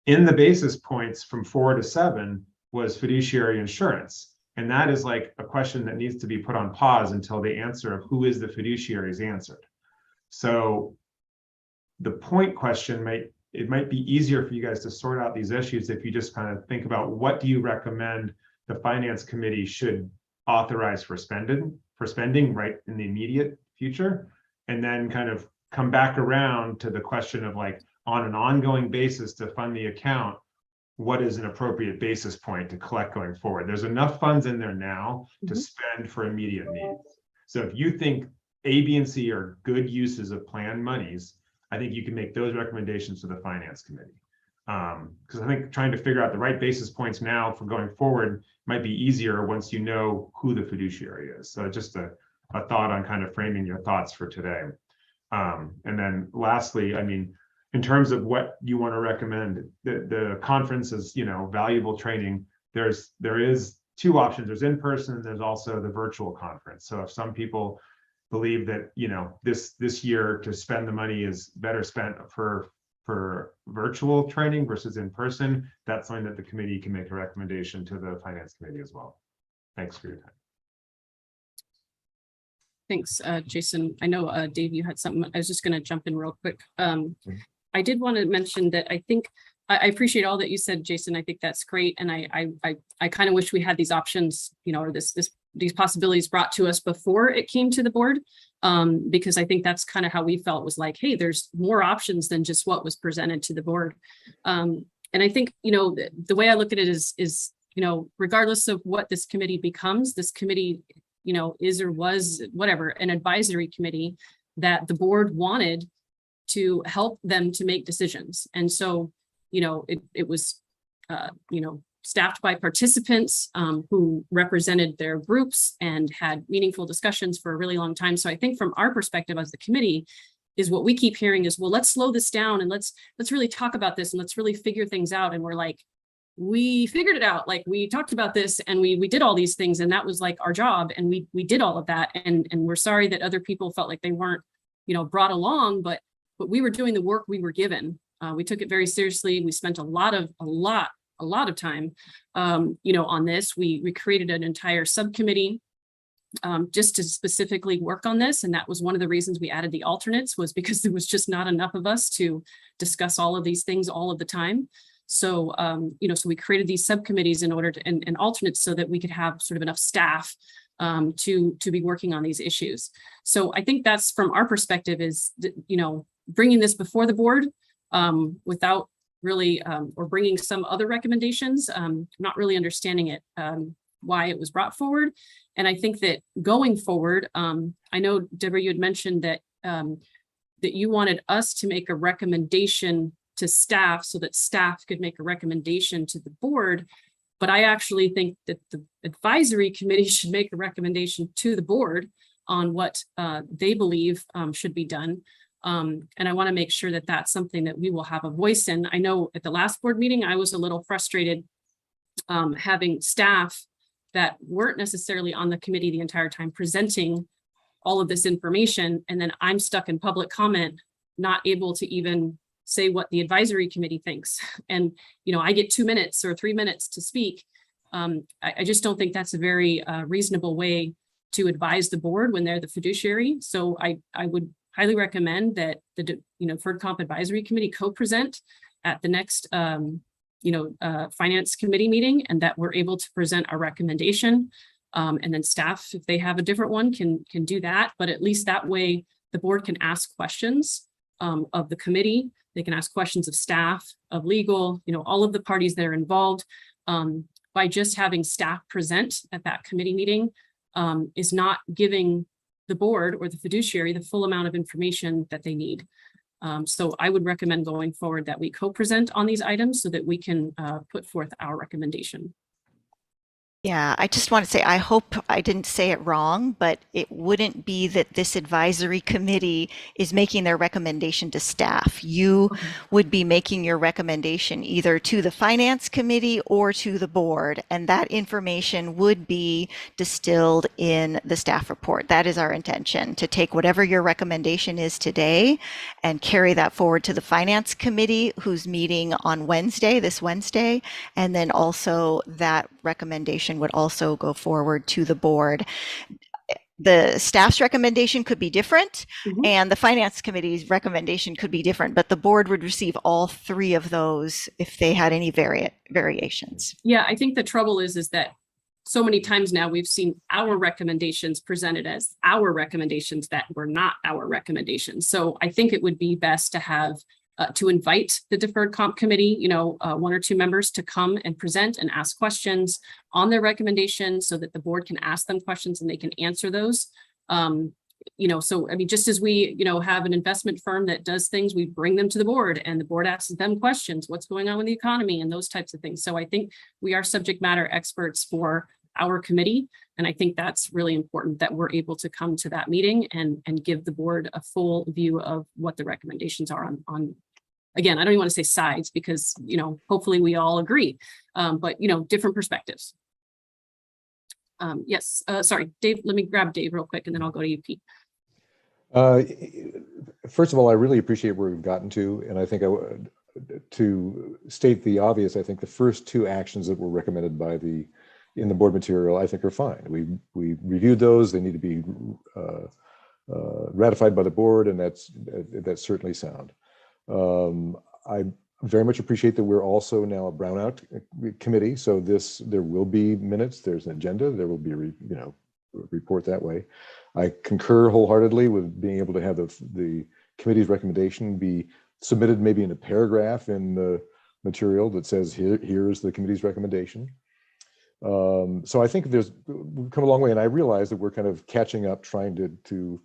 in the basis points from 4 to 7 was fiduciary insurance. And that is like a question that needs to be put on pause until the answer of who is the fiduciary is answered. So the point question it might be easier for you guys to sort out these issues if you just kind of think about what do you recommend the finance committee should authorize for spending right in the immediate future, and then kind of come back around to the question of like, on an ongoing basis to fund the account, what is an appropriate basis point to collect going forward? There's enough funds in there now to spend for immediate needs. So if you think A, B, and C are good uses of plan monies, I think you can make those recommendations to the finance committee. Because I think trying to figure out the right basis points now for going forward might be easier once you know who the fiduciary is. So just a thought on kind of framing your thoughts for today. And then lastly, I mean, in terms of what you want to recommend, the conference is, you know, valuable training. There is two options. There's in person, and there's also the virtual conference. So if some people believe that, you know, this year to spend the money is better spent for virtual training versus in person, that's something that the committee can make a recommendation to the finance committee as well. Thanks for your time. Thanks, Jason. I know, Dave, you had something. I was just going to jump in real quick. I did want to mention that I think I appreciate all that you said, Jason. I think that's great. And I kind of wish we had these options, you know, or these possibilities brought to us before it came to the board, because I think that's kind of how we felt, was like, hey, there's more options than just what was presented to the board. And I think, you know, the way I look at it is, you know, regardless of what this committee becomes, this committee, you know, is or was, whatever, an advisory committee that the board wanted to help them to make decisions. And so, you know, it was, you know, staffed by participants who represented their groups and had meaningful discussions for a really long time. So I think from our perspective as the committee, is what we keep hearing is, well, let's slow this down and let's really talk about this and let's really figure things out. And we're like, we figured it out. Like, we talked about this and we did all these things, and that was like our job, and we did all of that. And we're sorry that other people felt like they weren't, you know, brought along, but we were doing the work we were given. We took it very seriously. We spent a lot of time, you know, on this. We created an entire subcommittee just to specifically work on this. And that was one of the reasons we added the alternates, was because there was just not enough of us to discuss all of these things all of the time. So, you know, so we created these subcommittees in order to, and alternates, so that we could have sort of enough staff to be working on these issues. So I think that's, from our perspective, is, you know, bringing this before the board without really, or bringing some other recommendations, not really understanding it, why it was brought forward. And I think that going forward, I know, Deborah, you had mentioned that that you wanted us to make a recommendation to staff so that staff could make a recommendation to the board. But I actually think that the advisory committee should make a recommendation to the board on what they believe should be done. And I want to make sure that that's something that we will have a voice in. I know at the last board meeting, I was a little frustrated having staff that weren't necessarily on the committee the entire time presenting all of this information. And then I'm stuck in public comment, not able to even say what the advisory committee thinks. And, you know, I get 2 minutes or 3 minutes to speak. I just don't think that's a very reasonable way to advise the board when they're the fiduciary. So I would highly recommend that the, you know, Deferred Comp Advisory Committee co-present at the next, finance committee meeting, and that we're able to present our recommendation. And then staff, if they have a different one, can do that. But at least that way, the board can ask questions of the committee. They can ask questions of staff, of legal, you know, all of the parties that are involved. By just having staff present at that committee meeting is not giving the board or the fiduciary the full amount of information that they need. So I would recommend going forward that we co-present on these items so that we can put forth our recommendation. Yeah, I just want to say, I hope I didn't say it wrong, but it wouldn't be that this advisory committee is making their recommendation to staff. You would be making your recommendation either to the finance committee or to the board, and that information would be distilled in the staff report. That is our intention, to take whatever your recommendation is today and carry that forward to the finance committee, who's meeting on Wednesday, this Wednesday, and then also that recommendation would also go forward to the board. The staff's recommendation could be different, and the finance committee's recommendation could be different, but the board would receive all three of those if they had any variations. Yeah, I think the trouble is that so many times now we've seen our recommendations presented as our recommendations that were not our recommendations. So I think it would be best to have to invite the Deferred Comp Committee, you know, 1 or 2 members to come and present and ask questions on their recommendations so that the board can ask them questions and they can answer those. So I mean, just as we, have an investment firm that does things, we bring them to the board and the board asks them questions, what's going on with the economy and those types of things. So I think we are subject matter experts for our committee. And I think that's really important that we're able to come to that meeting and give the board a full view of what the recommendations are on again, I don't even want to say sides because, hopefully we all agree, but, different perspectives. Yes, sorry, Dave, let me grab Dave real quick and then I'll go to you, Pete. First of all, I really appreciate where we've gotten to, and I think to state the obvious, I think the first two actions that were recommended in the board material, I think are fine. We reviewed those; they need to be ratified by the board, and that's certainly sound. I very much appreciate that we're also now a brownout committee, so there will be minutes, there's an agenda, there will be a report that way. I concur wholeheartedly with being able to have the committee's recommendation be submitted maybe in a paragraph in the material that says here's the committee's recommendation. So I think we've come a long way, and I realize that we're kind of catching up, trying to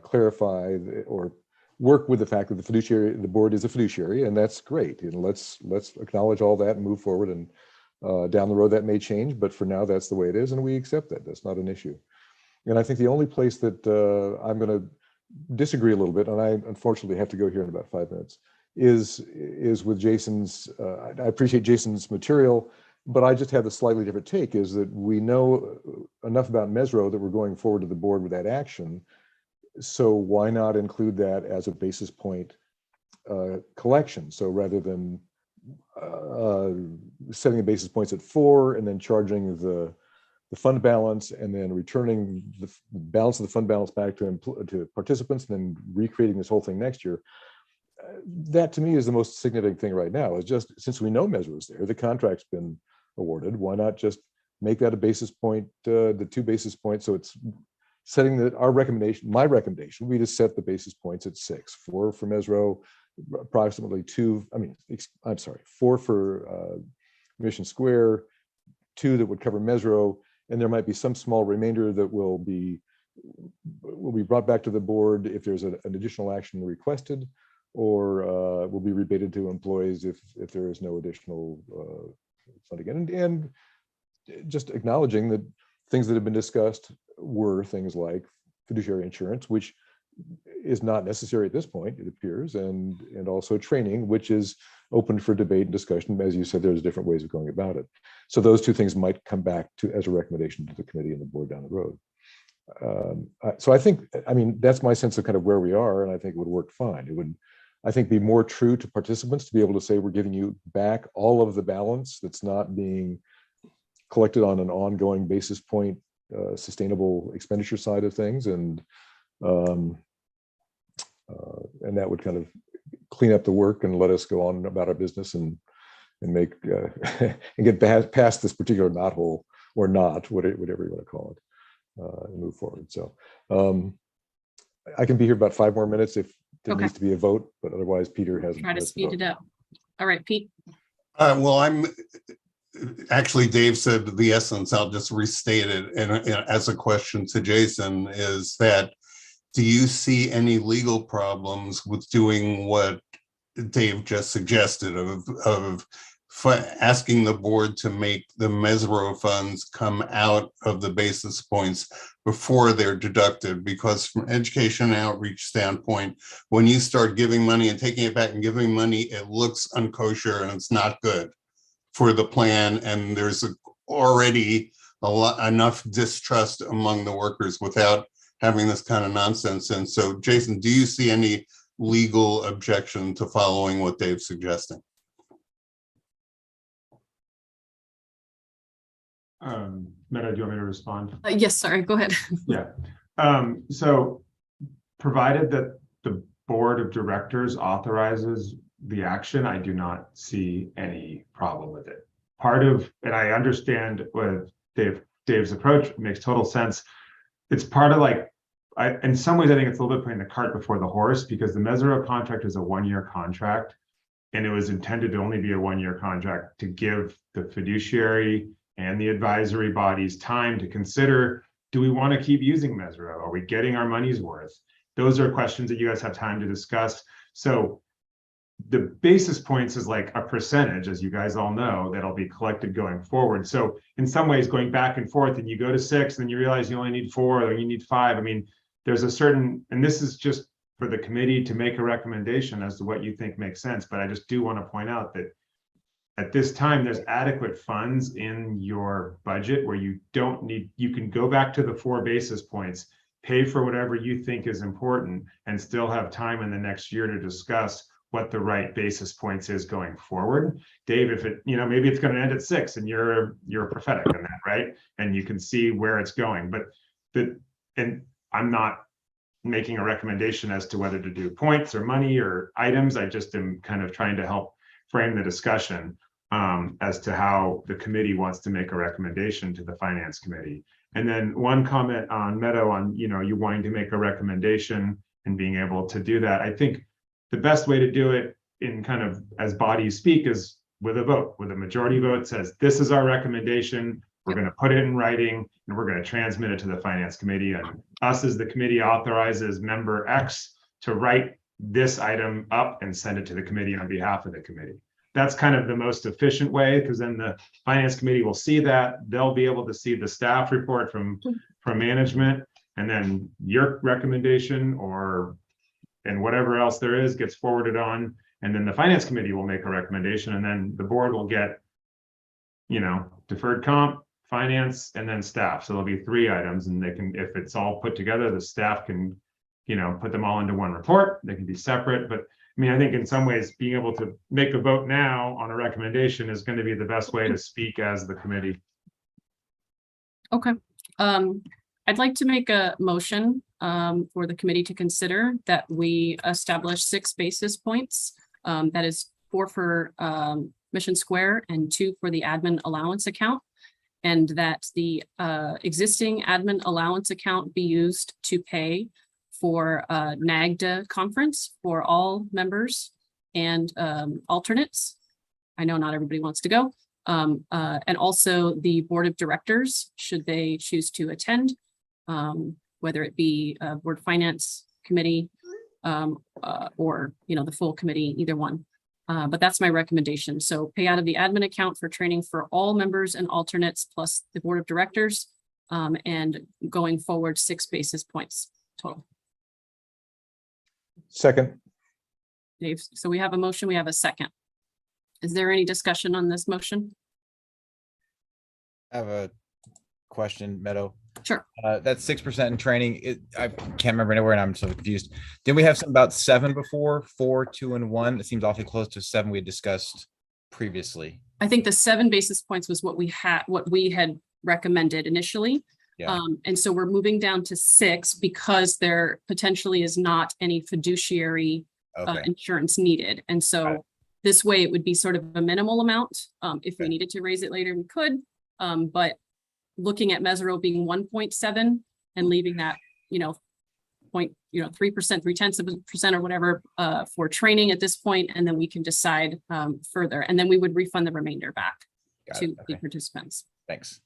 clarify or work with the fact that the board is a fiduciary, and that's great. And let's acknowledge all that and move forward. And down the road that may change, but for now that's the way it is, and we accept that. That's not an issue. And I think the only place that I'm going to disagree a little bit, and I unfortunately have to go here in about 5 minutes, is with Jason's. I appreciate Jason's material, but I just have a slightly different take. Is that we know enough about Mesro that we're going forward to the board with that action. So why not include that as a basis point collection? So rather than setting the basis points at 4 and then charging the fund balance and then returning the balance of the fund balance back to participants and then recreating this whole thing next year, that to me is the most significant thing right now. Is just since we know Mesro is there, the contract's been awarded, why not just make that a basis point, the 2 basis points, so it's setting my recommendation, we just set the basis points at 6, 4 for Mesro, approximately 4 for Mission Square, 2 that would cover Mesro, and there might be some small remainder that will be brought back to the board if there's an additional action requested, or will be rebated to employees if there is no additional funding. And just acknowledging that things that have been discussed were things like fiduciary insurance, which is not necessary at this point, it appears, and also training, which is open for debate and discussion. As you said, there's different ways of going about it. So those 2 things might come back as a recommendation to the committee and the board down the road. So I think, that's my sense of kind of where we are, and I think it would work fine. It would, I think, be more true to participants to be able to say we're giving you back all of the balance that's not being collected on an ongoing basis point sustainable expenditure side of things, and that would kind of clean up the work and let us go on about our business and make and get past this particular knothole, or not, whatever you want to call it, and move forward. So I can be here about 5 more minutes if there needs to be a vote, but otherwise Peter has. Try to speed it up. All right, Pete. Well, actually, Dave said the essence. I'll just restate it. And as a question to Jason, is that, do you see any legal problems with doing what Dave just suggested of asking the board to make the Mesro funds come out of the basis points before they're deducted? Because from education and outreach standpoint, when you start giving money and taking it back and giving money, it looks unkosher and it's not good for the plan, and there's already enough distrust among the workers without having this kind of nonsense. And so, Jason, do you see any legal objection to following what Dave's suggesting? Meta, do you want me to respond? Yes, sorry, go ahead. Yeah. So provided that the board of directors authorizes the action, I do not see any problem with it. And I understand with Dave's approach, it makes total sense. It's part of in some ways, I think it's a little bit putting the cart before the horse, because the Mesro contract is a 1-year contract, and it was intended to only be a 1-year contract to give the fiduciary and the advisory bodies time to consider do we want to keep using Mesro? Are we getting our money's worth? Those are questions that you guys have time to discuss. So the basis points is like a percentage, as you guys all know, that'll be collected going forward. So in some ways, going back and forth, and you go to 6, and then you realize you only need 4, or you need 5. I mean, there's a certain, and this is just for the committee to make a recommendation as to what you think makes sense. But I just do want to point out that at this time, there's adequate funds in your budget where you don't need, you can go back to the 4 basis points, pay for whatever you think is important, and still have time in the next year to discuss what the right basis points is going forward. Dave, if it, you know, maybe it's going to end at 6 and you're prophetic in that, right? And you can see where it's going. But and I'm not making a recommendation as to whether to do points or money or items. I just am kind of trying to help frame the discussion as to how the committee wants to make a recommendation to the finance committee. And then one comment on Meadow on, you know, you wanting to make a recommendation and being able to do that. I think the best way to do it in kind of as bodies speak is with a vote, with a majority vote says, this is our recommendation. We're going to put it in writing and we're going to transmit it to the finance committee. And us as the committee authorizes member X to write this item up and send it to the committee on behalf of the committee. That's kind of the most efficient way, because then the finance committee will see that. They'll be able to see the staff report from management, and then your recommendation and whatever else there is gets forwarded on. And then the finance committee will make a recommendation, and then the board will get, you know, deferred comp, finance, and then staff. So there'll be 3 items, and they can, if it's all put together, the staff can, you know, put them all into one report. They can be separate. But I mean, I think in some ways, being able to make a vote now on a recommendation is going to be the best way to speak as the committee. Okay. I'd like to make a motion for the committee to consider that we establish 6 basis points. That is 4 for Mission Square and 2 for the admin allowance account. And that the existing admin allowance account be used to pay for NAGDA conference for all members and alternates. I know not everybody wants to go. And also the board of directors, should they choose to attend, whether it be board finance committee or, you know, the full committee, either one. But that's my recommendation. So pay out of the admin account for training for all members and alternates plus the board of directors, and going forward 6 basis points total. Second. Dave, so we have a motion, we have a second. Is there any discussion on this motion? I have a question, Meadow. Sure. That's 6% in training. I can't remember anywhere, and I'm so confused. Didn't we have something about 7 before? 4, 2, and 1? It seems awfully close to 7 we had discussed previously. I think the 7 basis points was what we had recommended initially. Yeah. And so we're moving down to 6 because there potentially is not any fiduciary insurance needed. And so this way it would be sort of a minimal amount. If we needed to raise it later, we could. But looking at Mesro being 1.7 and leaving that, 3%, 0.3% or whatever for training at this point, and then we can decide further. And then we would refund the remainder back to the participants. Thanks.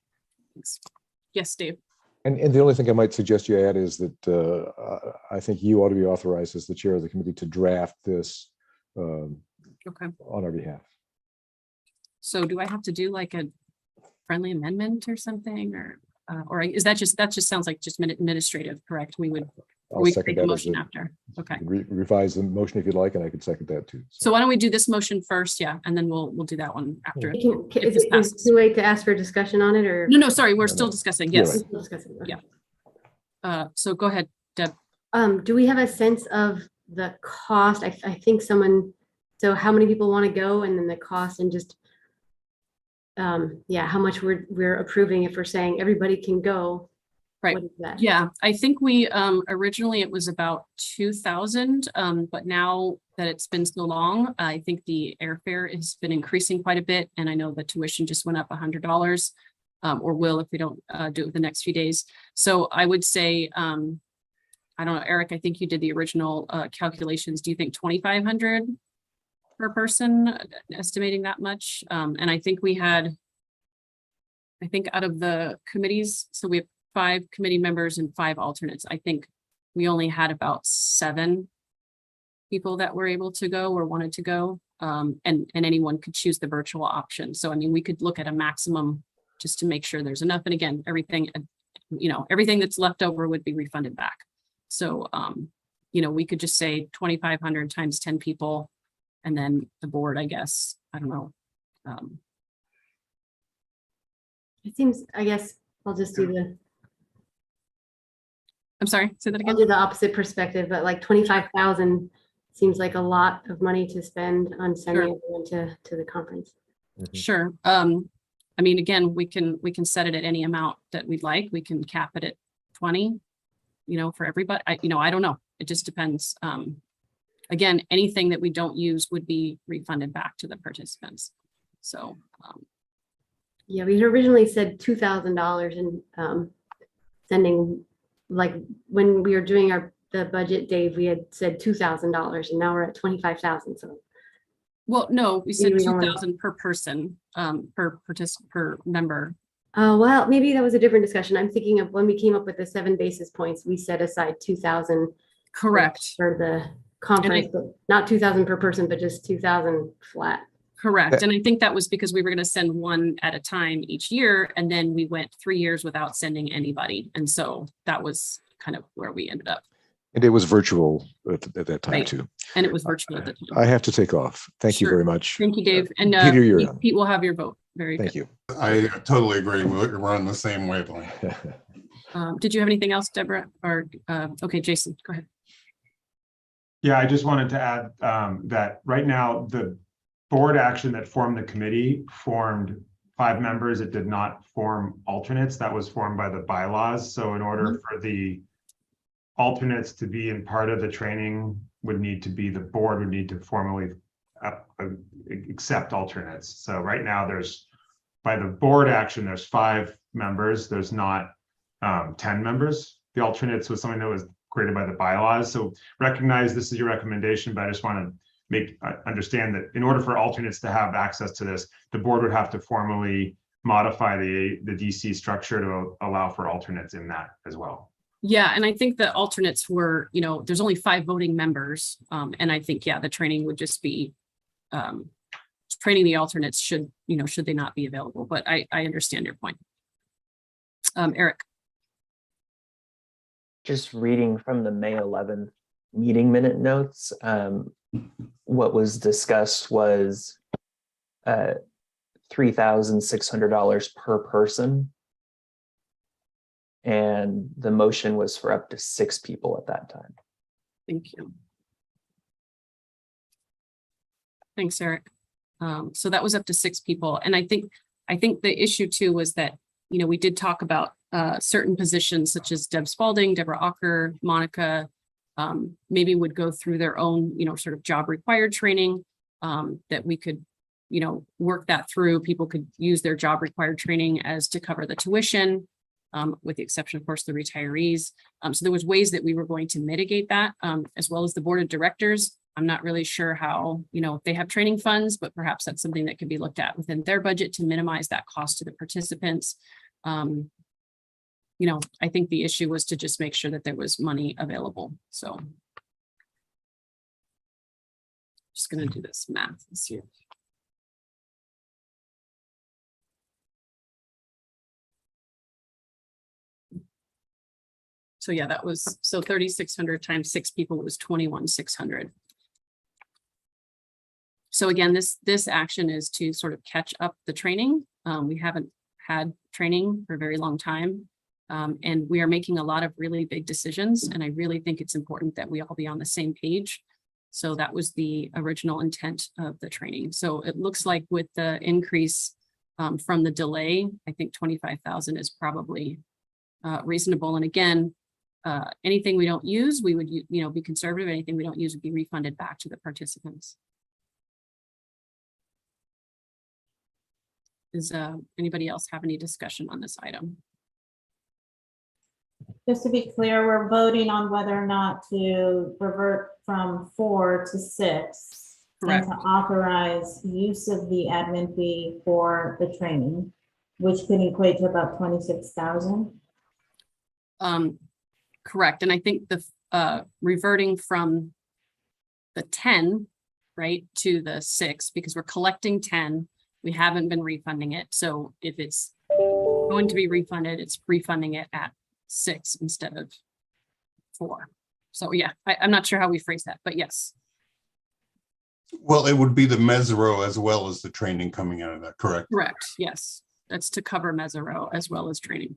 Yes, Dave. And the only thing I might suggest you add is that I think you ought to be authorized as the chair of the committee to draft this on our behalf. So do I have to do like a friendly amendment or something, or is that just sounds like just administrative, correct? We would second make the that motion after. Okay. Revise the motion if you'd like, and I could second that too. So why don't we do this motion first? Yeah, and then we'll do that one after. Is it too late to ask for discussion on it, or? No, sorry, we're still discussing. Yes. We're still discussing. Okay. Yeah. So go ahead, Deb. Do we have a sense of the cost? I think so how many people want to go, and then the cost, and just how much we're approving if we're saying everybody can go. Right. What is that? Yeah, I think we originally it was about 2,000, but now that it's been so long, I think the airfare has been increasing quite a bit, and I know the tuition just went up $100, or will if we don't do it the next few days. So I would say, I don't know, Eric, I think you did the original calculations. Do you think 2,500 per person, estimating that much? And I think we had, out of the committees, so we have 5 committee members and 5 alternates. I think we only had about 7 people that were able to go or wanted to go. And anyone could choose the virtual option. So, I mean, we could look at a maximum just to make sure there's enough. And again, everything, everything that's left over would be refunded back. So, we could just say 2,500 times 10 people, and then the board, I guess, I don't know. It seems, I guess I'll just do I'm sorry, say that I'll again. do the opposite perspective, but like 25,000 seems like a lot of money to spend on sending everyone to the conference. Sure. I mean, again, we can set it at any amount that we'd like. We can cap it at 20, for everybody. I don't know. It just depends. Again, anything that we don't use would be refunded back to the participants. So, yeah, we had originally said $2,000 and sending, like when we were doing the budget, Dave, we had said $2,000 and now we're at 25,000. So, well, no, we said Maybe we don't 2,000 per person, per member. well, maybe that was a different discussion. I'm thinking of when we came up with the 7 basis points, we set aside 2,000. Correct. For the conference, but not 2,000 per person, but just 2,000 flat. Correct. And I think that was because we were going to send one at a time each year. And then we went 3 years without sending anybody. And so that was kind of where we ended up. And it was virtual at that time Right. too. And it was virtual at the time. I have to take off. Thank you Sure. very much. Thank you, Dave. And Peter, you're on. Pete will have your vote. Very Thank good. you. I totally agree. We're on the same wavelength. Did you have anything else, Deborah? Or okay, Jason, go ahead. Yeah, I just wanted to add that right now, the board action that formed the committee formed 5 members. It did not form alternates. That was formed by the bylaws. So in order for the alternates to be in part of the training the board would need to formally accept alternates. So right now by the board action, there's 5 members. There's not 10 members. The alternates was something that was created by the bylaws. So recognize this is your recommendation, but I just want to understand that in order for alternates to have access to this, the board would have to formally modify the DC structure to allow for alternates in that as well. Yeah, and I think the alternates were, there's only 5 voting members. And I think, the training would just be training the alternates should they not be available. But I understand your point. Eric. Just reading from the May 11th meeting minute notes, what was discussed was $3,600 per person. And the motion was for up to 6 people at that time. Thank you. Thanks, Eric. So that was up to 6 people. And I think the issue too was that, we did talk about certain positions such as Deb Spalding, Deborah Ocker, Monica, maybe would go through their own, sort of job required training, that we could, work that through. People could use their job required training as to cover the tuition, with the exception, of course, the retirees. So there was ways that we were going to mitigate that, as well as the board of directors. I'm not really sure how, if they have training funds, but perhaps that's something that could be looked at within their budget to minimize that cost to the participants. I think the issue was to just make sure that there was money available. So just going to do this math this year. So yeah, that was, so 3,600 times 6 people was 21,600. So again, this action is to sort of catch up the training. We haven't had training for a very long time. And we are making a lot of really big decisions. And I really think it's important that we all be on the same page. So that was the original intent of the training. So it looks like with the increase from the delay, I think 25,000 is probably reasonable. And again, anything we don't use, we would, be conservative. Anything we don't use would be refunded back to the participants. Does anybody else have any discussion on this item? Just to be clear, we're voting on whether or not to revert from 4 to 6. Correct. And to authorize use of the admin fee for the training, which could equate to about 26,000. Correct. And I think the reverting from the 10, right, to the 6, because we're collecting 10, we haven't been refunding it. So if it's going to be refunded, it's refunding it at 6 instead of 4. So yeah, I'm not sure how we phrase that, but yes. Well, it would be the Mesero as well as the training coming out of that, correct? Correct. Yes. That's to cover Mesero as well as training.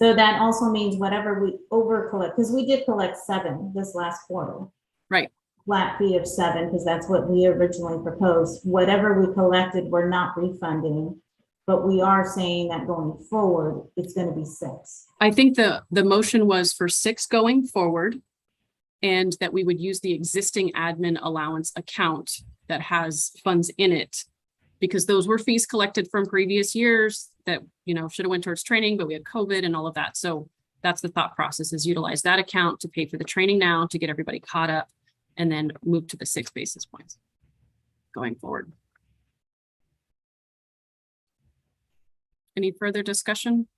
So that also means whatever we over collect, because we did collect 7 this last quarter. Right. Flat fee of 7, because that's what we originally proposed. Whatever we collected, we're not refunding, but we are saying that going forward, it's going to be 6. I think the motion was for 6 going forward, and that we would use the existing admin allowance account that has funds in it, because those were fees collected from previous years that, you know, should have went towards training, but we had COVID and all of that. So that's the thought process, is utilize that account to pay for the training now to get everybody caught up, and then move to the 6 basis points going forward. Any further discussion?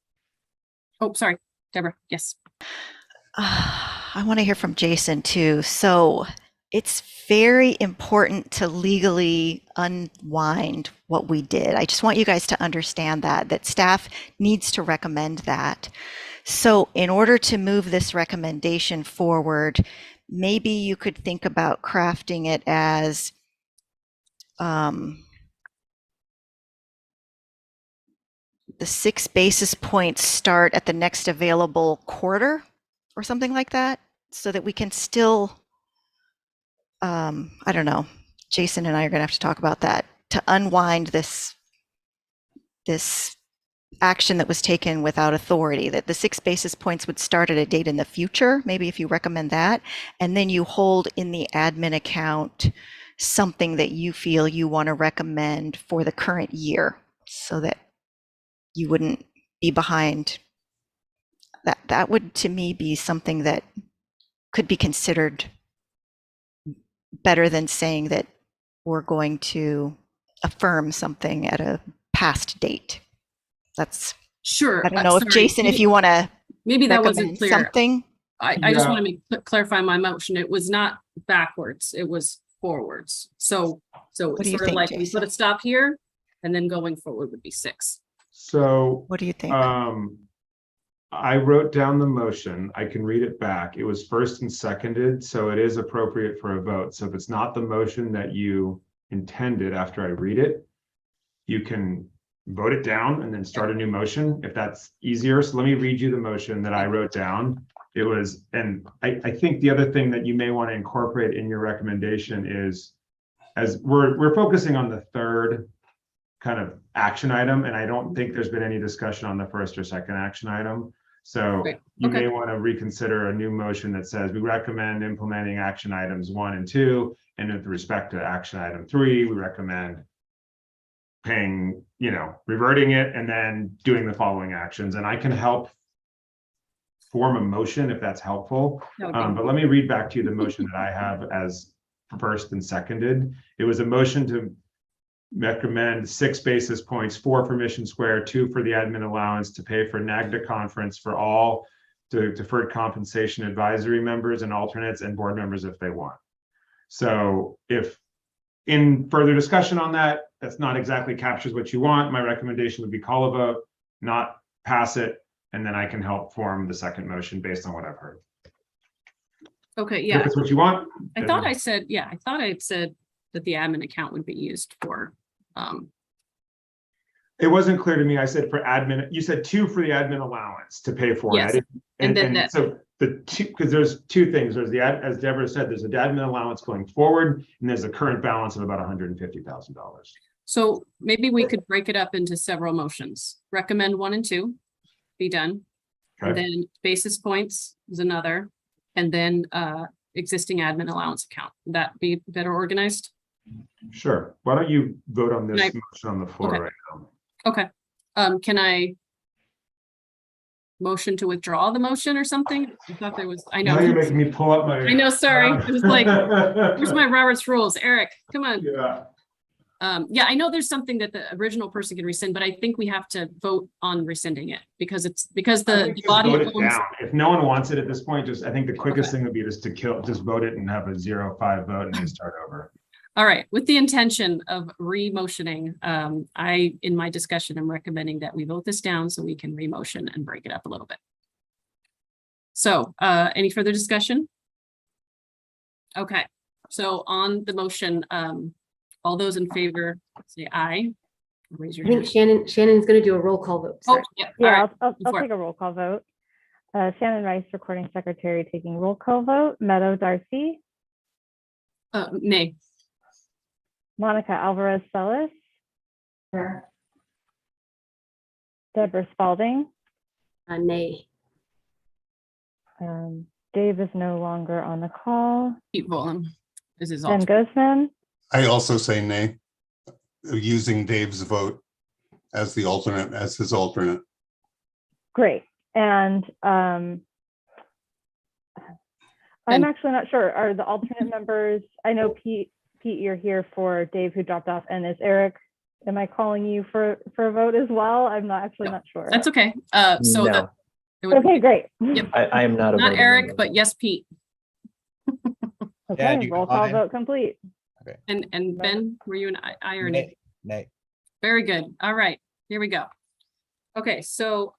Oh, sorry, Deborah. Yes. I want to hear from Jason too. So it's very important to legally unwind what we did. I just want you guys to understand that staff needs to recommend that. So in order to move this recommendation forward, maybe you could think about crafting it as the 6 basis points start at the next available quarter or something like that, so that we can still, I don't know, Jason and I are going to have to talk about that, to unwind this action that was taken without authority, that the 6 basis points would start at a date in the future, maybe if you recommend that, and then you hold in the admin account something that you feel you want to recommend for the current year, so that you wouldn't be behind. That would, to me, be something that could be considered better than saying that we're going to affirm something at a past date. That's Sure. I don't know if Sorry. Jason, if you want to Maybe that wasn't clear. something. I just want to clarify my motion. It was not backwards. It was forwards. So What it's do you sort of think, like we Jason? put a stop here, and then going forward would be 6. So What do you think? I wrote down the motion. I can read it back. It was first and seconded, so it is appropriate for a vote. So if it's not the motion that you intended after I read it, you can vote it down and then start a new motion if that's easier. So let me read you the motion that I wrote down. It was, and I think the other thing that you may want to incorporate in your recommendation is, as we're focusing on the third kind of action item, and I don't think there's been any discussion on the first or second action item. So Right. you Okay. may want to reconsider a new motion that says we recommend implementing action items 1 and 2, and with respect to action item 3, we recommend paying, reverting it and then doing the following actions. And I can help form a motion if that's helpful. Okay. But let me read back to you the motion that I have as first and seconded. It was a motion to recommend 6 basis points, 4 for Mission Square, 2 for the admin allowance to pay for NAGDA conference for all deferred compensation advisory members and alternates and board members if they want. So if in further discussion on that, that's not exactly captures what you want, my recommendation would be call a vote, not pass it, and then I can help form the second motion based on what I've heard. Okay. If Yeah. it's what you want. I then- thought I said that the admin account would be used for, It wasn't clear to me. I said for admin, you said 2 for the admin allowance to pay for it. Yes. I didn't- And then And that- so the two, because there's 2 things. There's as Deborah said, there's an admin allowance going forward, and there's a current balance of about $150,000. so maybe we could break it up into several motions. Recommend 1 and 2 be done. And Okay. then basis points is another, and then existing admin allowance account. Would that be better organized? Sure. Why don't you vote on this Can motion on the floor Okay. right now? Okay. Can I motion to withdraw the motion or something? I thought there was, I know. Now you're making me pull up my. I know, sorry. It was like, where's my Robert's rules? Eric, come on. Yeah. Yeah, I know there's something that the original person can rescind, but I think we have to vote on rescinding it because I the think just body vote it owns. down. If no one wants it at this point, I think the quickest Okay. thing would be just just vote it and have a 0-5 vote and then start over. All right, with the intention of re-motioning, in my discussion, I'm recommending that we vote this down so we can re-motion and break it up a little bit. So, any further discussion? Okay, so on the motion, all those in favor, say aye. Raise your I think hand. Shannon's going to do a roll call vote. Oh, Sorry. yeah, all Yeah, right. I'll go for it. take a roll call vote. Shannon Rice, recording secretary, taking roll call vote. Meadow Darcy, Nay. Monica Alvarez Celis, Sure. Deborah Spalding. Nay. Dave is no longer on the call. Keep rolling. This is all. Ben Guzman, I also say nay, using Dave's vote as the alternate, as his alternate. great. And I'm Ben. actually not sure. Are the alternate members? I know Pete, you're here for Dave who dropped off, and is Eric? Am I calling you for a vote as well? I'm not actually not sure. That's okay. So No. it would Okay, great. Yep. I am not a not voting Eric, member. but yes, Pete. Okay, you roll got call it. vote complete. And Ben, were you an I or nay? Nay. Very good. All right, here we go. Okay, so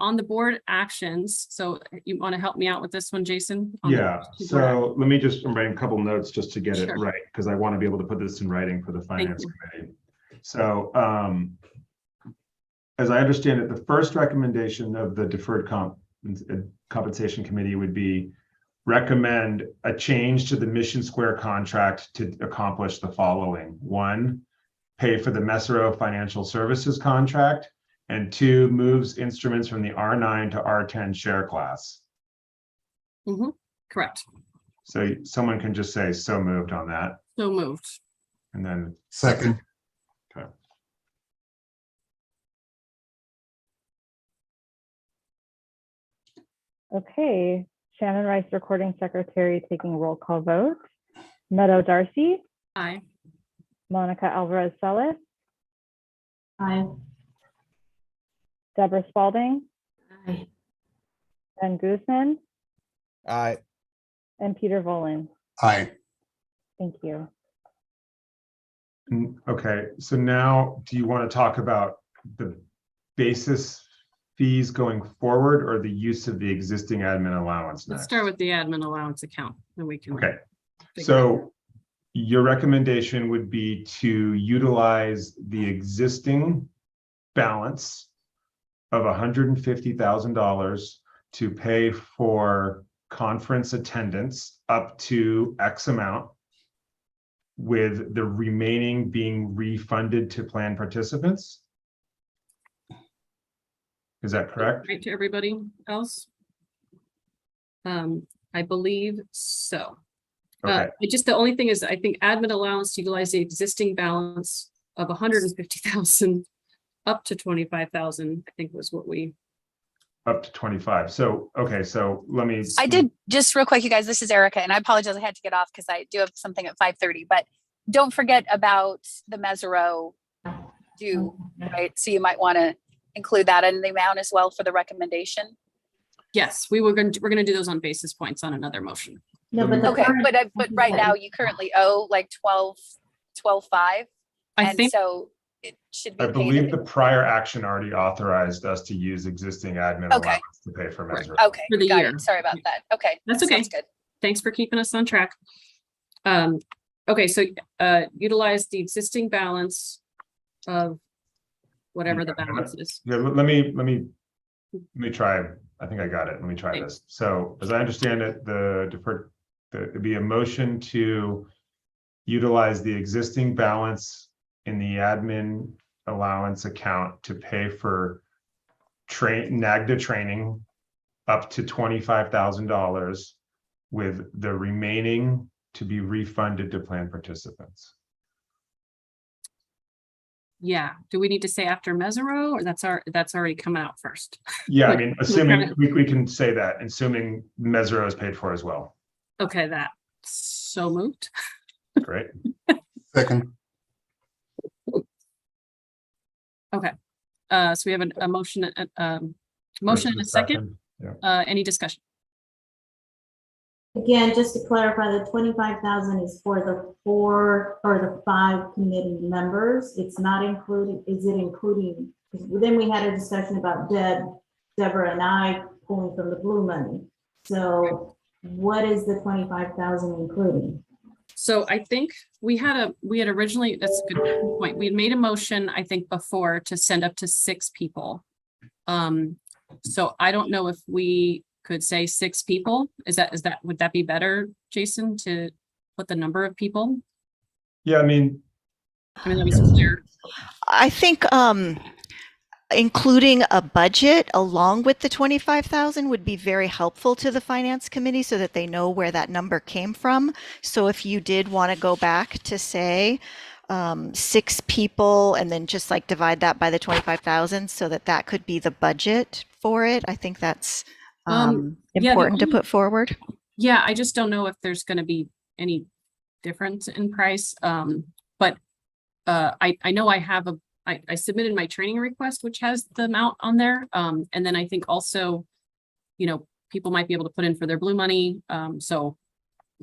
on the board actions, so you want to help me out with this one, Jason? On the Yeah, board so let me just write a couple notes just to get it Sure. right, because I want to be able to put this in writing for the finance you. committee. So as I understand it, the first recommendation of the deferred compensation committee would be recommend a change to the Mission Square contract to accomplish the following. 1, pay for the Messero Financial Services contract, and 2, moves instruments from the R9 to R10 share class. Correct. So someone can just say so moved on that, So moved. and then Second, okay. Okay, Shannon Rice, recording secretary, taking roll call vote. Meadow Darcy, Aye. Monica Alvarez Celis, Aye. Deborah Spalding, Aye. Ben Guzman, Aye. and Peter Volin. aye. Thank you. Okay, so now do you want to talk about the basis fees going forward or the use of the existing admin allowance Let's next? start with the admin allowance account, and we can. Okay, figure it out. so your recommendation would be to utilize the existing balance of $150,000 to pay for conference attendance up to X amount, with the remaining being refunded to plan participants? Is that correct? Right to everybody else? I believe so. Okay, The only thing is, I think admin allowance to utilize the existing balance of 150,000 up to 25,000, I think was what we. up to 25. So, okay, so let me. I did just real quick, you guys, this is Erica, and I apologize. I had to get off because I do have something at 5:30, but don't forget about the Messero due, right? So you might want to include that in the amount as well for the recommendation. Yes, we're going to do those on basis points on another motion. No, but the Okay, current- but right now you currently owe like 12.5. I And think, so it should be I paid. believe the prior action already authorized us to use existing admin Okay. allowance to pay for Right. Mesro. Okay, For the got year. it. Sorry about that. Okay. That's okay. Sounds good. thanks for keeping us on track. Okay, so utilize the existing balance of whatever the balance is. Yeah, let me try. I think I got it. Let me try this. So as I understand it, it'd be a motion to utilize the existing balance in the admin allowance account to pay for NAGDA training up to $25,000, with the remaining to be refunded to plan participants. Yeah, do we need to say after Messero, or that's already coming out first? Yeah, I Like, mean, we assuming kinda- we can say that, assuming Mesero is paid for as well. Okay, that so moved. Great. Second, Okay, so we have a motion, motion and a second. Yeah. Any discussion? Again, just to clarify, the 25,000 is for the 4 or the 5 committee members. It's not including, is it including, then we had a discussion about Deborah and I pulling from the blue money. So what is the 25,000 including? So I think we had originally, that's a good point. We had made a motion, I think, before to send up to 6 people. So I don't know if we could say 6 people. Would that be better, Jason, to put the number of people? Yeah, I mean, that was clear. I think including a budget along with the 25,000 would be very helpful to the finance committee so that they know where that number came from. So if you did want to go back to say 6 people and then just like divide that by the 25,000 so that that could be the budget for it, I think that's important to put forward. Yeah, I just don't know if there's going to be any difference in price. But I know I submitted my training request, which has the amount on there. And then I think also, people might be able to put in for their blue money. So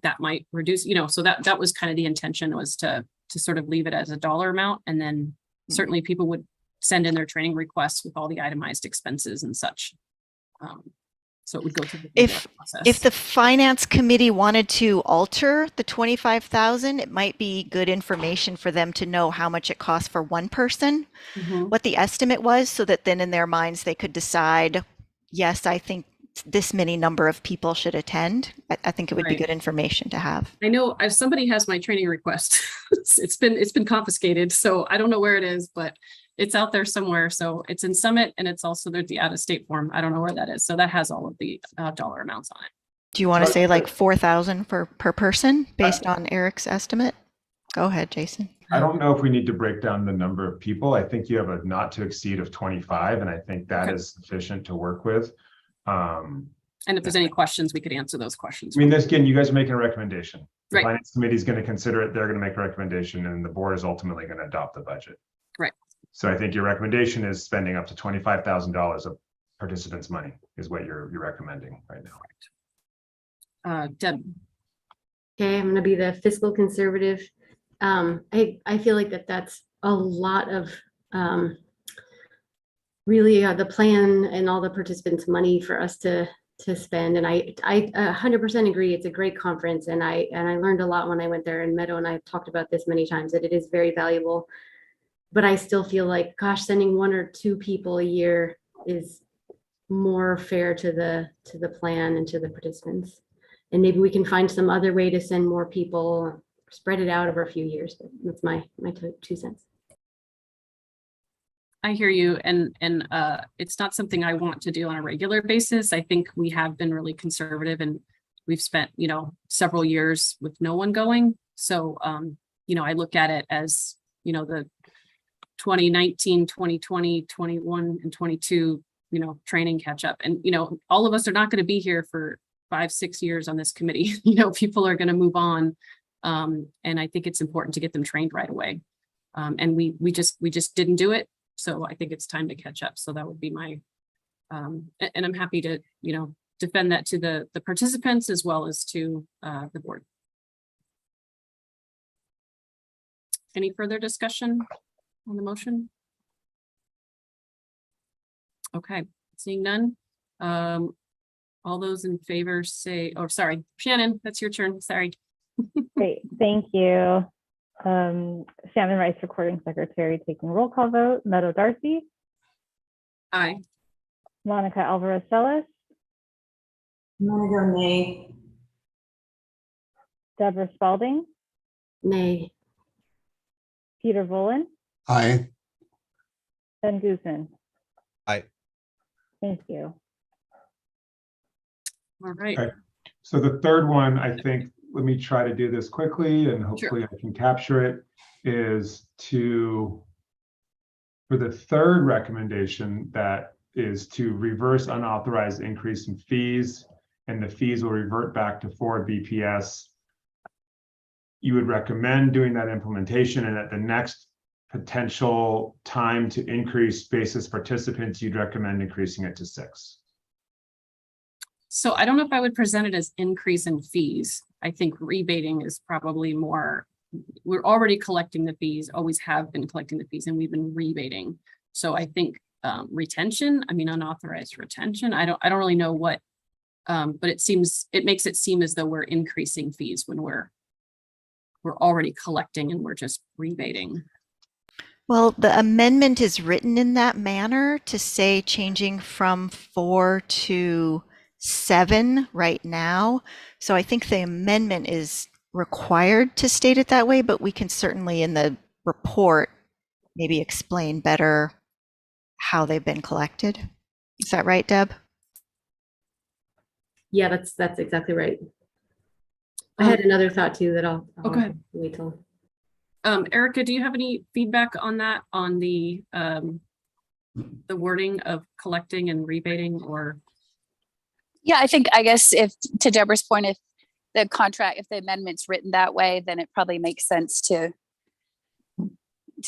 that might reduce, so that was kind of the intention, was to sort of leave it as a dollar amount. And then certainly people would send in their training requests with all the itemized expenses and such. So it would go through the process. If the finance committee wanted to alter the 25,000, it might be good information for them to know how much it costs for one person, what the estimate was, so that then in their minds they could decide, yes, I think this many number of people should attend. I think it would be good information to have. I know if somebody has my training request, it's been confiscated, so I don't know where it is, but it's out there somewhere. So it's in Summit, and it's also there's the out-of-state form. I don't know where that is. So that has all of the dollar amounts on it. Do you want to say like 4,000 per person based on Eric's estimate? Go ahead, Jason. I don't know if we need to break down the number of people. I think you have a not to exceed of 25, and I think that is sufficient to work with. And if there's any questions, we could answer those questions. I mean, this, again, you guys are making a recommendation. The Right. finance committee is going to consider it. They're going to make a recommendation, and the board is ultimately going to adopt the budget. Right. So I think your recommendation is spending up to $25,000 of participants' money is what you're recommending right now. Deb. Okay, I'm gonna be the fiscal conservative. I feel like that's a lot of really the plan and all the participants' money for us to spend. And I 100% agree. It's a great conference, and I learned a lot when I went there. And Meadow and I have talked about this many times, that it is very valuable. But I still feel like, gosh, sending 1 or 2 people a year is more fair to the plan and to the participants. And maybe we can find some other way to send more people, spread it out over a few years. But that's my 2 cents. I hear you. And it's not something I want to do on a regular basis. I think we have been really conservative, and we've spent, several years with no one going. So, I look at it as, the 2019, 2020, 21, and 22, training catch up. And, all of us are not going to be here for 5-6 years on this committee. People are going to move on. And I think it's important to get them trained right away. And we just didn't do it. So I think it's time to catch up. So that would be my, and I'm happy to, defend that to the participants as well as to the board. Any further discussion on the motion? Okay, seeing none. All those in favor say, oh, sorry, Shannon, that's your turn. Sorry. Great, thank you. Shannon Rice, recording secretary, taking roll call vote. Meadow Darcy. Aye. Monica Alvarez-Celis. I'm gonna go nay. Deborah Spalding. Nay. Peter Volan. Aye. Ben Guzman. Aye. Thank you. All right. Okay. So the third one, I think, let me try to do this quickly and hopefully I can capture it, is for the third recommendation, that is to reverse unauthorized increase in fees, and the fees will revert back to forward BPS. You would recommend doing that implementation, and at the next potential time to increase basis participants, you'd recommend increasing it to 6. So I don't know if I would present it as increase in fees. I think rebating is probably more, we're already collecting the fees, always have been collecting the fees, and we've been rebating. So I think retention, I mean, unauthorized retention, I don't really know what, but it makes it seem as though we're increasing fees when we're already collecting and we're just rebating. Well, the amendment is written in that manner to say changing from 4 to 7 right now. So I think the amendment is required to state it that way, but we can certainly in the report maybe explain better how they've been collected. Is that right, Deb? Yeah, that's exactly right. I had another thought too that I'll go ahead. wait till. Erica, do you have any feedback on that, on the wording of collecting and rebating, or? Yeah, I guess if, to Deborah's point, if the amendment's written that way, then it probably makes sense to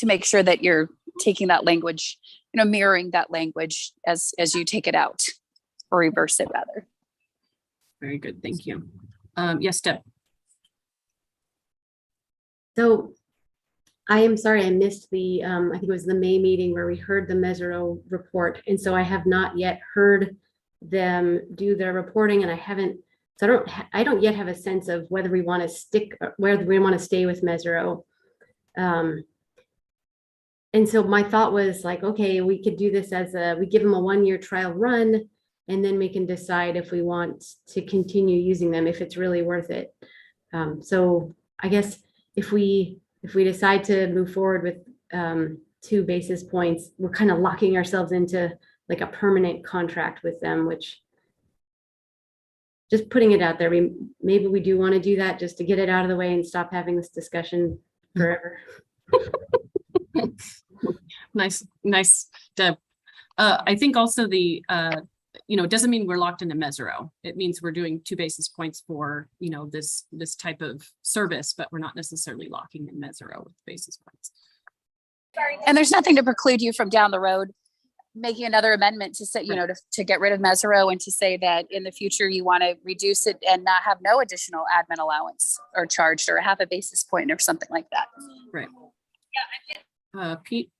make sure that you're taking that language, mirroring that language as you take it out, or reverse it rather. Very good, thank you. Yes, Deb. So I am sorry, I missed the, I think it was the May meeting where we heard the Mesero report. And so I have not yet heard them do their reporting, and I don't yet have a sense of whether we want to stay with Mesero. And so my thought was like, okay, we could do this we give them a 1-year trial run, and then we can decide if we want to continue using them, if it's really worth it. So I guess if we decide to move forward with 2 basis points, we're kind of locking ourselves into like a permanent contract with them, which, just putting it out there, maybe we do want to do that just to get it out of the way and stop having this discussion forever. Nice, Deb. I think also it doesn't mean we're locked into Mesero. It means we're doing 2 basis points for, this type of service, but we're not necessarily locking in Mesero with basis points. And there's nothing to preclude you from down the road making another amendment to say, to get rid of Mesero, and to say that in the future you want to reduce it and not have no additional admin allowance or charged, or half a basis point or something like that. Right. Pete?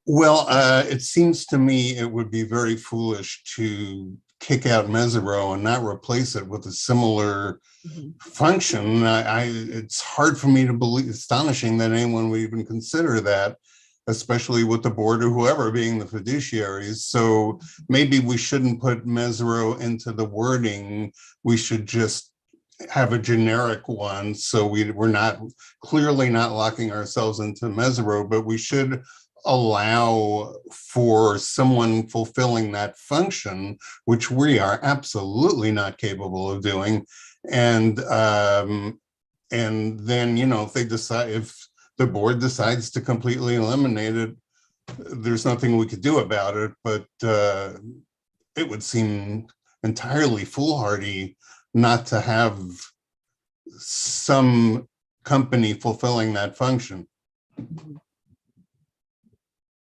Well, it seems to me it would be very foolish to kick out Mesero and not replace it with a similar function. It's hard for me to believe, astonishing that anyone would even consider that, especially with the board or whoever being the fiduciaries. So maybe we shouldn't put Mesero into the wording. We should just have a generic one. So we're clearly not locking ourselves into Mesero, but we should allow for someone fulfilling that function, which we are absolutely not capable of doing. And then, if the board decides to completely eliminate it, there's nothing we could do about it, but it would seem entirely foolhardy not to have some company fulfilling that function.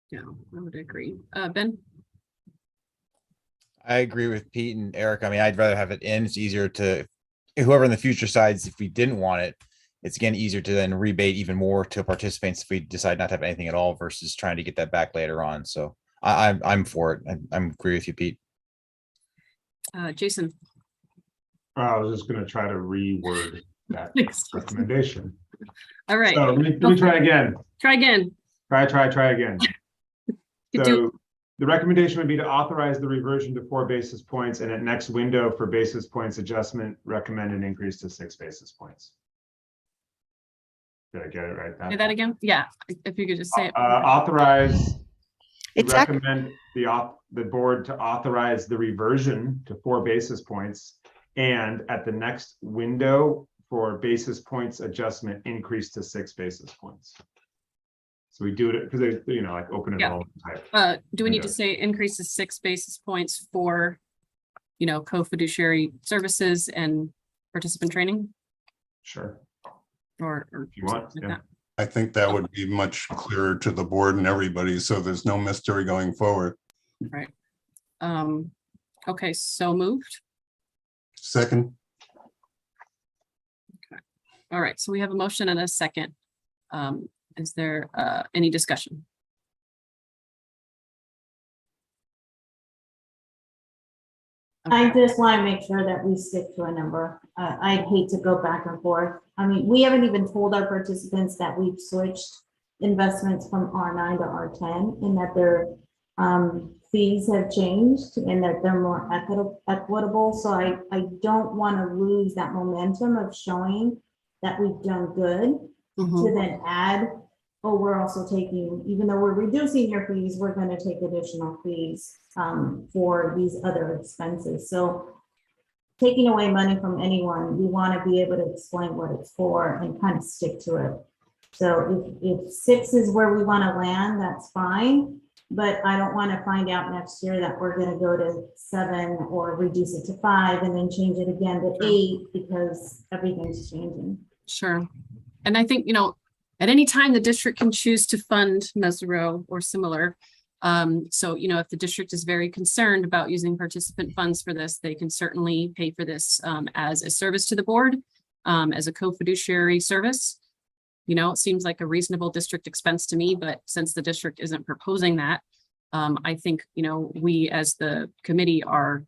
Yeah, I would agree. Ben? I agree with Pete and Eric. I mean, I'd rather have it in. It's easier to, whoever in the future decides if we didn't want it, it's again easier to then rebate even more to participants if we decide not to have anything at all versus trying to get that back later on. So I'm for it. I agree with you, Pete. Jason? I was just going to try to reword that recommendation. All right. So let me try again. Try again. Try again. So the recommendation would be to authorize the reversion to 4 basis points, and at next window for basis points adjustment, recommend an increase to 6 basis points. Did I get it right? Say that again? Yeah, if you could just say it. Recommend the board to authorize the reversion to 4 basis points, and at the next window for basis points adjustment, increase to 6 basis points. So we do it because they, like open enrollment type. Do we need to say increase to 6 basis points for, co-fiduciary services and participant training? Sure. Or if you want, like yeah. that. I think that would be much clearer to the board and everybody, so there's no mystery going forward. Right. Okay, so moved. Second, All right, so we have a motion and a second. Is there any discussion? I just want to make sure that we stick to a number. I'd hate to go back and forth. I mean, we haven't even told our participants that we've switched investments from R9 to R10 and that their fees have changed and that they're more equitable. So I don't want to lose that momentum of showing that we've done good to then add, oh, we're also taking, even though we're reducing your fees, we're going to take additional fees for these other expenses. So taking away money from anyone, we want to be able to explain what it's for and kind of stick to it. So if 6 is where we want to land, that's fine. But I don't want to find out next year that we're going to go to 7 or reduce it to 5 and then change it again to 8 because everything's changing. Sure. And I think, at any time the district can choose to fund Mesero or similar. So, if the district is very concerned about using participant funds for this, they can certainly pay for this as a service to the board, as a co-fiduciary service. It seems like a reasonable district expense to me, but since the district isn't proposing that, I think, we as the committee are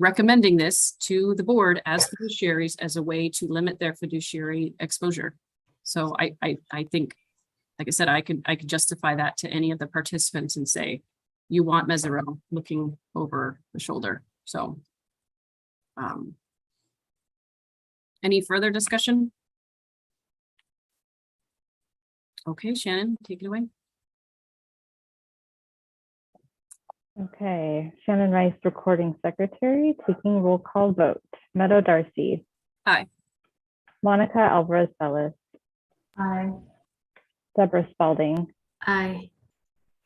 recommending this to the board as fiduciaries as a way to limit their fiduciary exposure. So I think, like I said, I could justify that to any of the participants and say, you want Mesero looking over the shoulder. So any further discussion? Okay, Shannon, take it away. Okay, Shannon Rice, recording secretary, taking roll call vote. Meadow Darcy. Aye. Monica Alvarez Bellis. Aye. Deborah Spalding. Aye.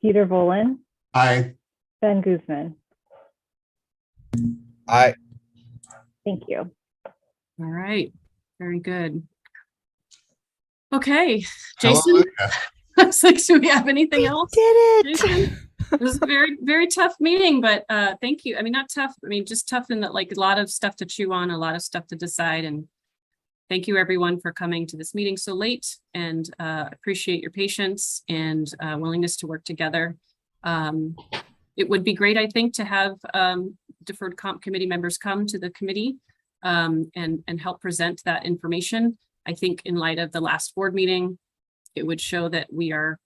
Peter Volan. aye. Ben Guzman. Aye. Thank you. All right, very good. Okay, Jason, Hallelujah. I was like, do we have anything else? Did it. Jason? It was a very, very tough meeting, but thank you. I mean, not tough. I mean, just tough in that, like, a lot of stuff to chew on, a lot of stuff to decide. And thank you, everyone, for coming to this meeting so late, and appreciate your patience and willingness to work together. It would be great, I think, to have deferred comp committee members come to the committee and help present that information. I think in light of the last board meeting, it would show that we are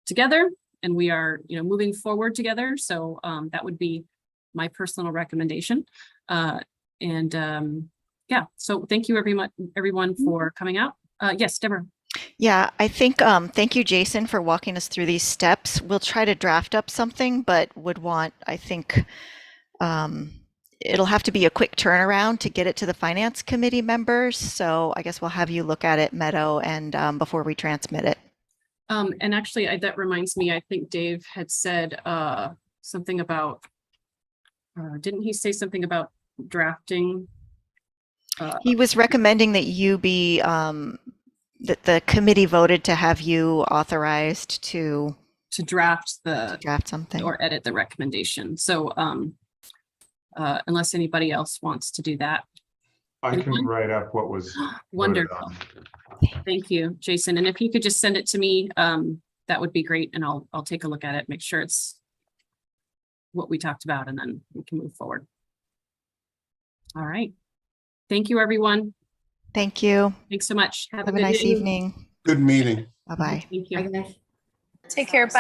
together and we are, moving forward together. So that would be my personal recommendation. Yeah, so thank you everyone for coming out. Yes, Deborah. Yeah, I think, thank you, Jason, for walking us through these steps. We'll try to draft up something, but would want, I think, it'll have to be a quick turnaround to get it to the finance committee members. So I guess we'll have you look at it, Meadow, and before we transmit it. And actually, that reminds me, I think Dave had said something about, didn't he say something about drafting? He was recommending that you be, that the committee voted to have you authorized to draft something or edit the recommendation. So unless anybody else wants to do that. I can write up what was Wonderful. Thank you, Jason. And if you could just send it to me, that would be great. And I'll take a look at it, make sure it's what we talked about, and then we can move forward. All right. Thank you, everyone. Thank you. Thanks so much. Have a nice evening. Good meeting. Bye-bye. Thank you. Bye, guys. Take care. Bye.